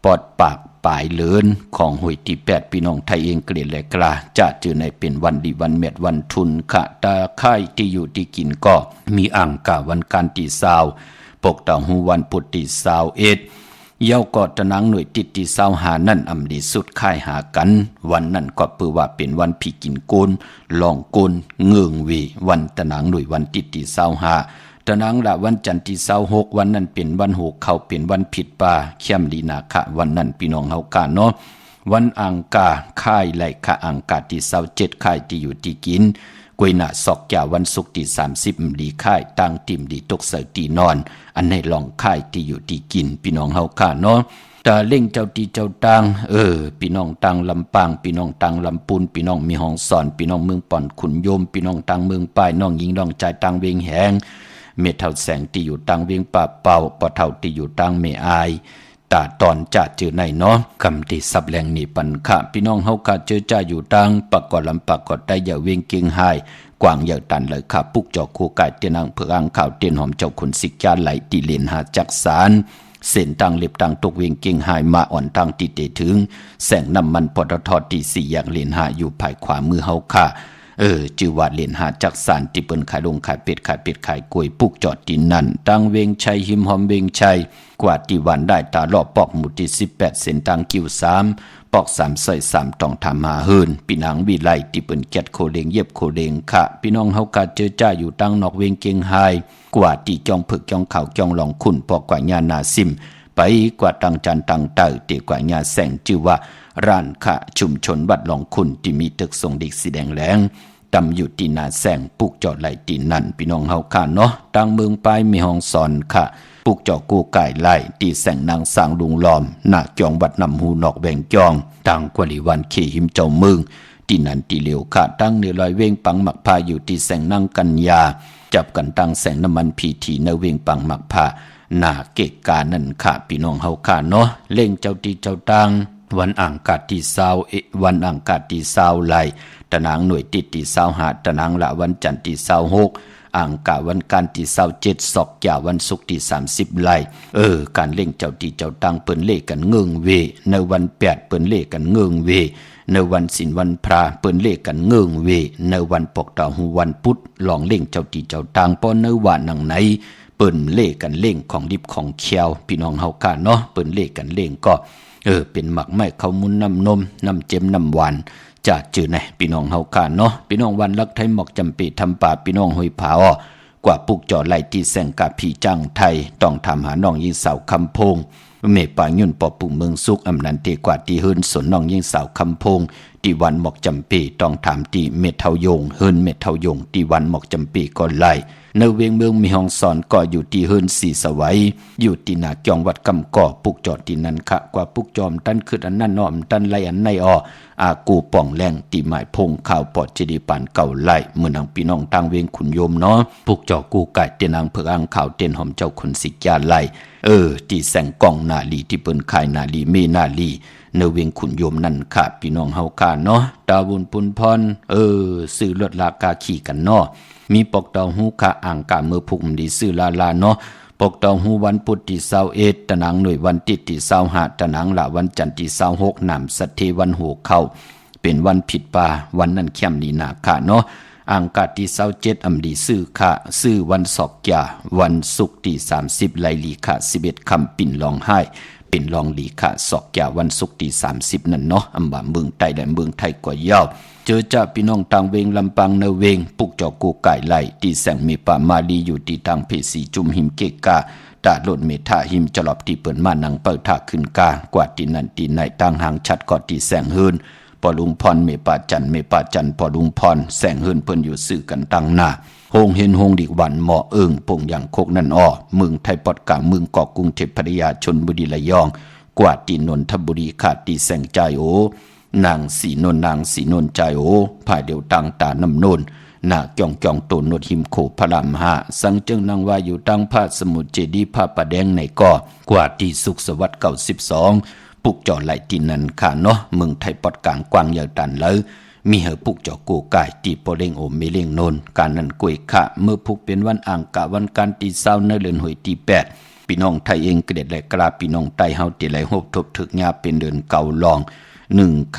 ปอดปากปลายเลินของหวยตี8พี่น้องไทยเองเกลียดและกลาจะเจอในเป็นวันดีวันเม็ดวันทุนขะตาค่ายที่อยู่ที่กินก็มีอ่างกะวันการตีเศร้าปกตาหูวันพุธตีเศร้าเย้ากอดตะนังหน่วยติดตีเศร้าหานั่นอำดีสุดค่ายหากันวันนั่นก็เปือว่าเป็นวันผีกินโกนลองโกนเงืองวีวันตะนังหน่วยวันติดตีเศร้าหาตะนังละวันจันทร์ที่26วันนั้นเป็นวันโหกเขาเป็นวันผิดป่าเข้มลีนาคะวันนั้นพี่น้องเฮากาเนาะวันอังกาค่ายไหลคะอังกาที่27ค่ายที่อยู่ที่กินกวยหน้าศอกแก่วันศุกร์ที่30ดีค่ายตั้งติ่มดีตกเสาตีนอนอันในลองค่ายที่อยู่ที่กินพี่น้องเฮากาเนาะตาเล่งเจ้าตีเจ้าตังพี่น้องตังลำปางพี่น้องตังลำปูนพี่น้องมีห้องสอนพี่น้องเมืองป่อนขุนโยมพี่น้องตังเมืองป้ายน้องหญิงน้องใจตังเวียงแหงเมเท่าแสงที่อยู่ตังเวียงป่าเป่าปอเท่าที่อยู่ตังเมอายตาตอนจะเจอในเนาะคำที่สับแรงนี่ปันค่ะพี่น้องเฮากาเจอจ้าอยู่ตังปากกอดลำปากกอดได้อย่าเวียงเก่งหายกวางอย่าตันเลยค่ะปุกจอกคู่กายเตียนังเพื่ออ่างข่าวเตียนหอมเจ้าขุนสิกยาไหลตีเลนหาจักสาร เส้นตังเล็บตังตกเวียงเก่งหายมาอ่อนตังติเตถึงแสงน้ำมันปตทตี4อย่างเหรียญ5อยู่ภายขวามือเฮาค่ะจือว่าเหรียญ5จักสานที่เปิ้นขายลงขายเป็ดขายกล้วยปุกจอดดินนั่นตังเวียงชัยหิมหอมเวียงชัยกว่าที่วันได้ตาลอบปอกหมู่ที่18เส้นตังกิ้ว3ปอก3ซอย3ต้องทำมาเฮินพี่นางวิไลที่เปิ้นแกดโคเลงเย็บโคเลงค่ะพี่น้องเฮากะเจอจ้าอยู่ตั้งนอกเวียงเก่งไฮกว่าที่จองผึกจองเขาจองหลองขุนปอกกว่าญานาซิมไปกว่าตังจันตังเต่าเตกว่าญาแสงชื่อว่าร้านค่ะชุมชนวัดหลองขุนที่มีตึกทรงเด็กสีแดงแหลงตำอยู่ที่นาแสงปุกจอดไหลตีนั่นพี่น้องเฮาค่ะเนาะตังเมืองปลายมีห้องสอนค่ะปุกจอกูไก่ไล่ตีแสงนางสร้างลุงล้อมหน้าจองวัดนำหูนอกแบ่งจองตังกวลิวันเขหิมเจ้าเมืองที่นั่นที่เหลียวค่ะตั้งเนื้อลอยเว้งปังหมักพาอยู่ที่แสงนางกัญญาจับกันตั้งแสงน้ำมันพีทีเนเว้งปังหมักพาหน้าเกกกานั่นค่ะพี่น้องเฮาค่ะเนาะเล่งเจ้าตีเจ้าตังวันอ่างกาดที่20วันอ่างกาดที่20ไหลตะนางหน่วยติดที่25ตะนางละวันจันทร์ที่26อ่างกาวันการที่27ศอกยาวันศุกร์ที่30ไหลการเล่งเจ้าตีเจ้าตังเปิ้นเลขกันเงิงเวในวัน8เปิ้นเลขกันเงิงเวในวันศีลวันพระเปิ้นเลขกันเงิงเวในวันปกดาววันพุธลองเล่งเจ้าตีเจ้าตังป้อในวันหนังไหนเปิ้นเลขกันเล่งของดิบของเคียวพี่น้องเฮาค่ะเนาะเปิ้นเลขกันเล่งก็เป็นหมักไม้ข้าวมุนน้ำนมน้ำเจ็มน้ำหวานจะจือไหนพี่น้องเฮาค่ะเนาะพี่น้องวันลักไทยหมอกจำปีทำป่าพี่น้องห้อยผากว่าปุกจอไหลที่แสงกาผีจังไทยต้องทำหาน้องยิงสาวคำพงเมป่ายุ่นปอปุ่งเมืองสุกอำนันเตกว่าที่เฮินสนน้องยิงสาวคำพงที่วันหมอกจำปีต้องถามที่เม็ดเทายงเฮินเม็ดเทายงที่วันหมอกจำปีก่อนไหลในเวียงเมืองมีห้องสอนก็อยู่ที่เฮินสีสวัยอยู่ที่นาจองวัดกำก่อปุกจอดที่นั่นค่ะกว่าปุกจอมตันคืออันนั้นน้อมตันไลอันในอากูป่องแรงตีหมายพงข่าวปอดเจดีปานเก่าไล่เมื่อนางพี่น้องต่างเวียงขุนโยมเนาะปุกจอกูไก่เตนางเพิกอ่างข่าวเต้นหอมเจ้าคนสิกยาไล่ที่แสงกองนาลีที่เปิ้นขายนาลีเมนาลีเนเวียงขุนโยมนั่นค่ะพี่น้องเฮาค่ะเนาะดาวุนปุนพรซื้อรถลากาขี่กันเนาะมีปอกเตาหูค่ะอ่างกาเมื่อพุกมดีซื้อลาเนาะปกเตาหูวันพุธที่21ตะนางหน่วยวันติดที่25ตะนางละวันจันทร์ที่26นำสัตเทวันโหเข้าเป็นวันผิดป่าวันนั้นเข้มนีนาค่ะเนาะอ่างกาที่27อำดีซื้อค่ะซื้อวันศอกยาวันศุกร์ที่30ไลลีค่ะ11คำปิ่นลองไห้เป็นลองลีค่ะศอกยาวันศุกร์ที่30นั่นเนาะอำบ่าเมืองใต้และเมืองไทยก็ยาวเจอจ้าพี่น้องต่างเวงลำปางเนเวงปุกจอกูไก่ไหลที่แสงมีป่ามาลีอยู่ที่ทางเพสีจุมหิมเกกาตาโลดเมทาหิมจลอบที่เปิดมานังเปิดท่าขึ้นกากว่าที่นั่นที่ไหนต่างห่างชัดกอดที่แสงเฮินปอลุงพรเมป่าจันปอลุงพรแสงเฮินเพิ่นอยู่ซื่อกันตั้งหน้าโฮงเห็นโฮงดิกวันหมอปงอย่างโคกนั่นเมืองไทยปอดกลางเมืองเกาะกรุงเทพพัทยาชลบุรีระยองกว่าที่นนทบุรีขาดที่แสงใจนางสีนนใจภายเดียวตังตาน้ำนนนาจองโตนดหิมโขพระราม5สังเจิงนางว่าอยู่ตั้งพระสมุทรเจดีย์พระประแดงในก่อกว่าที่สุขสวัสดิ์92ปุกจอไหลที่นั่นค่ะเนาะเมืองไทยปอดกลางกวางยาวตันเลยมีเหอปุกจอกูกายตีโปเล่งเมเล่งนนการนั้นกวยค่ะเมื่อพุกเป็นวันอ่างกะวันการตี20ในเดือนหวยที่8พี่น้องไทยเองเกล็ดและกราพี่น้องไต้เฮาติไหลโฮบทบถึกญาเป็นเดือนเก่าลอง1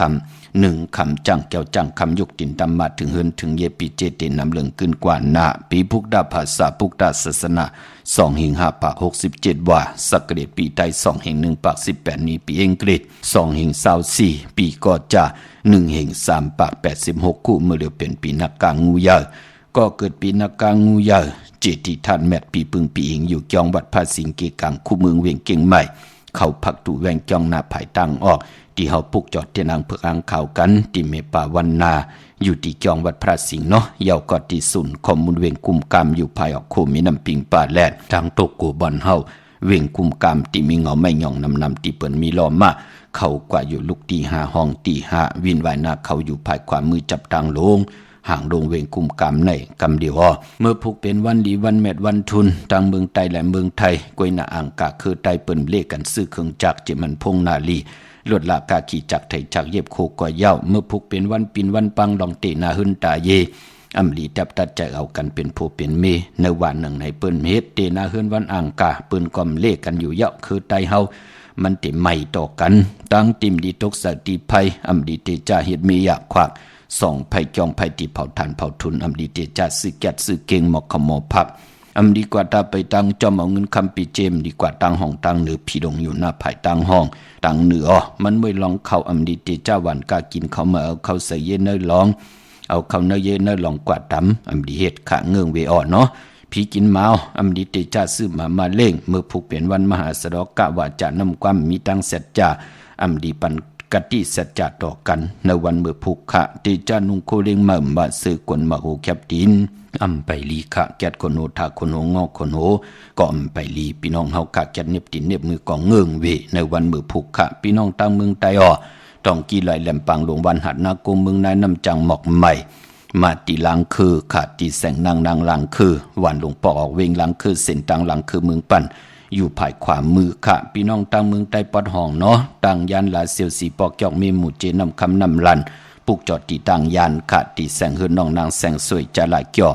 คำจังแก้วจังคำยกตินตำมาถึงเฮินถึงเยปีเจเตนนำเลืองขึ้นกว่าหน้าปีพุกดาภาษาพุกดาศาสนา2 หิง 5 ปาก 67ว่าสักเกตปีไต2 หิง 1 ปาก 18นี้ปีอังกฤษ2 หิง 24ปีก็จะ1 หิง 3 ปาก 86คู่เมื่อเดียวเป็นปีนักกางงูยาวก็เกิดปีนักกางงูยาวเจติท่านแมทปีปึงปีอิงอยู่จองวัดภาสิงเกกังคู่เมืองเวียงเก่งใหม่เข้าพักตู่แวงจองหน้าภายตั้งออกที่เฮาปุกจอดเตนางเพิกอ่างข่าวกันที่เมป่าวันนาอยู่ที่จองวัดพระสิงห์เนาะยาวกอดที่ศูนย์ข้อมูลเวียงกุมกามอยู่ภายออกโคมีน้ำปิงป่าแลดทางตกกูบอนเฮาเวียงกุมกามที่มีเงาไม่หย่องนำที่เปิ้นมีล้อมมาเข้ากว่าอยู่ลูกที่5ห้องที่5วินวายนาเขาอยู่ภายขวามือจับทางลงห่างลงเวงกุมกามในกำเดียวเมื่อพุกเป็นวันดีวันแมดวันทุนทางเมืองไต้และเมืองไทยกวยหน้าอ่างกะคือไต้เปิ้นเลขกันซื้อเครื่องจักรจิมันพงนาลีลดลากาขี่จักไถจักเย็บโคกว่าเย้าเมื่อพุกเป็นวันปินวันปังลองเตนาหึนตาเย อำลีจับตัดใจเอากันเป็นผู้เป็นเมในวันหนึ่งในเปิ้นเฮ็ดเตนาเฮือนวันอ่างกาเปิ้นก่อมเลขกันอยู่เยาะคือไตเฮามันติใหม่ต่อกันตั้งติมดีตกสติภัยอำลีเตจาเฮ็ดมีอยากควักส่องภัยจองภัยติเผาทานเผาทุนอำลีเตจาซื้อแก๊สซื้อเก่งหมอกขโมยพับอำดีกว่าตาไปตั้งจอมเอาเงินคำปีเจมดีกว่าตั้งห้องตั้งเหนือพี่ดงอยู่หน้าภายตั้งห้องตั้งเหนือมันไม่ลองเข้าอำดีเตจ้าวันกากินเขามาเอาเข้าใส่เย็นเนยลองเอาเข้าเนยเย็นเนยลองกว่าดำอำดีเฮ็ดขะเงื่องเวอ่อนเนาะพี่กินเมาอำดีเตจ้าซื้อมาเล่งเมื่อผูกเปลี่ยนวันมหาสดกะว่าจะนำความมีตั้งเสร็จจ่าอำดีปันกติสัจจะต่อกันในวันเมื่อผูกขะเตจานุงโคเล็งมาบะซื้อกวนมาโหแคบดินอำไปลีขะแกดคนโหทาคนโหงอกคนโหก็อำไปลีพี่น้องเฮากะแกดเน็บตินเน็บมือกองเงื่องเวในวันเมื่อผูกขะพี่น้องตั้งเมืองไตอ้อต้องกี่ไหลแหลมปังหลวงวันหัดนากุมเมืองนายน้ำจังหมอกใหม่มาตีหลังคือขาดตีแสงนางหลังคือวันหลวงปอออกเวงหลังคือเส้นตังหลังคือเมืองปั่นอยู่ภายขวามือค่ะพี่น้องตั้งเมืองใต้ปอดห้องเนาะตั้งยานลาเซียวสีปอกจอกมีหมู่เจนำคำนำลันปุกจอดตีตั้งยานค่ะตีแสงเฮือนน้องนางแสงสวยจะลายเกี่ยว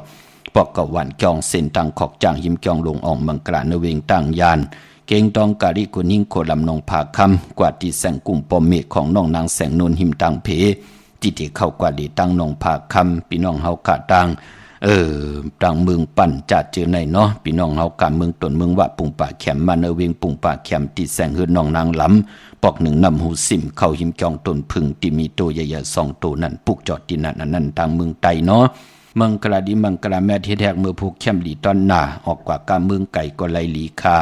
ปอกกะวันจองเส้นตังขอกจางหิมจองลงอ่องมังกราเนเวงตั้งยานเก่งตองกาลิกุนิ่งโคลำนองผาคำกว่าตีแสงกุ่มปอมเมฆของน้องนางแสงนนหิมตังเพจิติเข้ากว่าดีตั้งนองผาคำพี่น้องเฮากะตังต่างเมืองปั่นจัดเจอในเนาะพี่น้องเฮากะเมืองตนเมืองวะปุ่งป่าแขมมาเนเวงปุ่งป่าแขมตีแสงเฮือนน้องนางหลำปอกหนึ่งนำหูสิมเข้าหิมจองตนพึ่งที่มีโตใหญ่ๆ2ตัวนั่นปุกจอดที่นั่นต่างเมืองไตเนาะมังกลาดิมังกลาแม่ที่แทกเมื่อผูกเข้มดีตอนหน้าออกกว่ากาเมืองไก่ก็ไลลีคา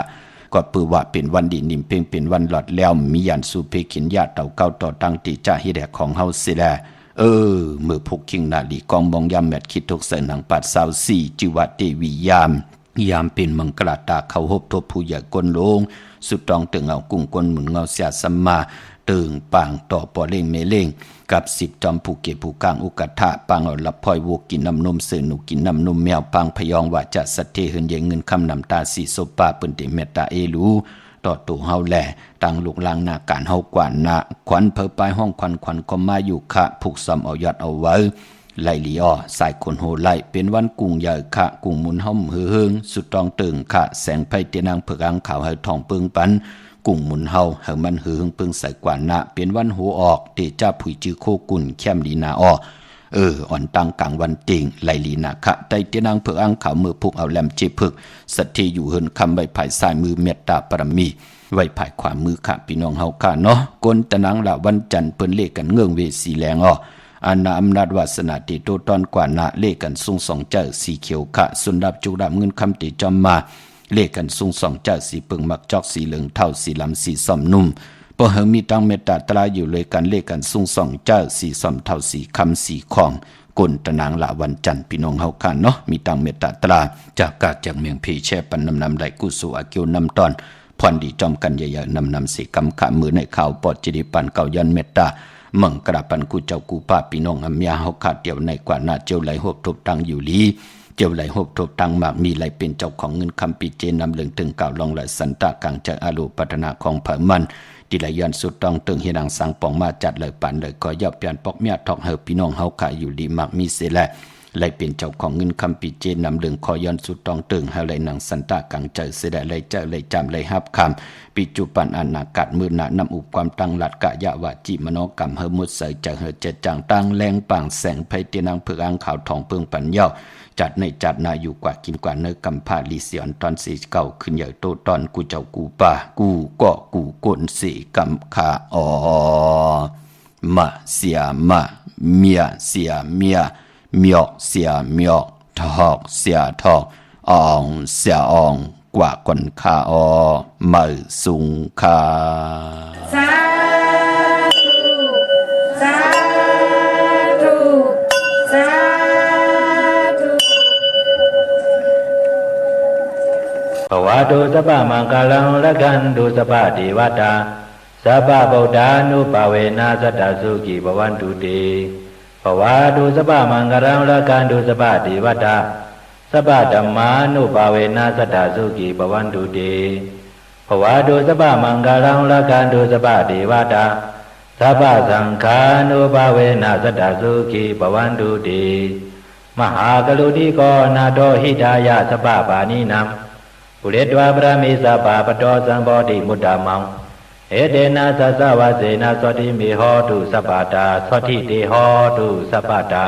ก็ปือว่าเป็นวันดีนิ่มเพ่งเป็นวันหลอดแล้วมียันสู่เพขินญาติเต่าเก้าต่อตั้งติจ่าฮิแดกของเฮาสิแลมือผูกคิงนาลีกองบองยามแมดคิดทุกเสนังปัด24จิวะเตวิยามเป็นมังกลาตาเขาหบทบผู้ใหญ่กลลงสุดตองตึงเอากุ้งกลหมุนเงาเสียสัมมาตึงปางต่อปอเล่งเมเล่งกับ10จอมผู้เก็บผู้กลางอุกทะปางเอาลับพลอยวัวกินน้ำนมเสือหนูกินน้ำนมแมวปางพยองว่าจะสัตเทเหินเยเงินคำนำตาสีโซปาเปิ้นเตเมตตาเอลูต่อตัวเฮาแหล่ต่างลูกลางหน้าการเฮากว่านะขวัญเพอปลายห้องขวัญก็มาอยู่คะผูกซ้ำเอายอดเอาไว้ไล่ลีอ้อสายคนโหไล่เป็นวันกุ้งใหญ่คะกุ้งมุนห้อมเฮืองสุดตองตึงคะแสงไพเตนางเผือกางขาวให้ทองปึงปันกุ้งหมุนเฮาให้มันหือปึงใส่กว่านะเป็นวันหัวออกเตจ้าผุยจือโคกุ่นแคมลีนาอ้ออ่อนตังกลางวันติงไลลีนาคะไตเตนางเผือกางขาวมือพุกเอาแหลมเจพึกสัตเทอยู่เฮินคำใบภายซ้ายมือเมตตาปรมีไว้ภายขวามือค่ะพี่น้องเฮาค่ะเนาะกนตะนังละวันจันทร์เปิ้นเลขกันเงื่องเวสีแลงอ้ออาณาอำนาจวาสนาติโตตอนกว่านะเลขกันสูงสองเจ้าสีเขียวค่ะสุนดับจุดับเงินคำติจอมมาเลขกันสูงสองเจ้าสีเปิงมักจอกสีเหลืองเท่าสีลำสีส้มนุ่มพอเฮงมีตั้งเมตตาตราอยู่เลยกันเลขกันสูงสองเจ้าสีส้มเท่าสีคำสีของกนตะนางละวันจันทร์พี่น้องเฮาค่ะเนาะมีตั้งเมตตาตราจากกาจากเมียงเพแช่ปันนำไหลกุสุอาเกียวนำตอนพรดีจอมกันใหญ่ๆนำสีกำขามือในข่าวปอดจิริปันเก่ายันเมตตามังกราปันกูเจ้ากูป้าพี่น้องอำยาเฮาขาดเดียวในกว่าหน้าเจ้าไหลหบทบตังอยู่ลีเจ้าไหลหบทบตังมากมีไหลเป็นเจ้าของเงินคำปีเจนำเรื่องถึงเก่าลองไหลสันตากลางจากอาลูปัฒนาของเผามันที่ไหลยันสุดต้องตึงเฮดังสังปองมาจัดเลยปันเลยก็ยับยันปอกเมียทอกเฮพี่น้องเฮาขาอยู่ลีมากมีเสแลไหลเป็นเจ้าของเงินคำปีเจนำเรื่องคอย้อนสุดต้องตึงให้ไหลหนังสันตากลางใจเสด็จไหลเจไหลจำไหลฮับคำปิจุปันอนากัดมือหนานำอุปความตั้งหลัดกะยะวะจิมโนกรรมเฮมุดใส่จะเฮเจจางตั้งแรงป่างแสงไพเตนังเผือกางขาวทองเปิงปัญญาจัดในจัดนาอยู่กว่ากินกว่าเนื้อกำพาลีเสียนตอนสีเก่าขึ้นใหญ่โตตอนกูเจ้ากูป่ากูก็กูกนสีกำขามาเสียมาเมียเสียเมียเมียเสียเมียทอกเสียทอกอ่องเสียอ่องกว่าคนขามือสูงขาสาธุสาธุสาธุภวตุสัพพมังคลังละกันตุสัพพเทวตาสัพพะพุทธานุภาเวนะสัตตสุขีภวันตุเตภวตุสัพพมังคลังละกันตุสัพพเทวตาสัพพะธัมมานุภาเวนะสัตตสุขีภวันตุเตภวตุสัพพมังคลังละกันตุสัพพเทวตาสัพพะสังฆานุภาเวนะสัตตสุขีภวันตุเต มหากรุณิโกนาโตหิตายะสปะปานินัมปุเรตวาปรามิสปะปะโตสัมโพธิมุตตะมังเอเตนะสัสสวะเสนะสวัสดิมิโหตุสัพพะตาสวัสดิเตโหตุสัพพะตา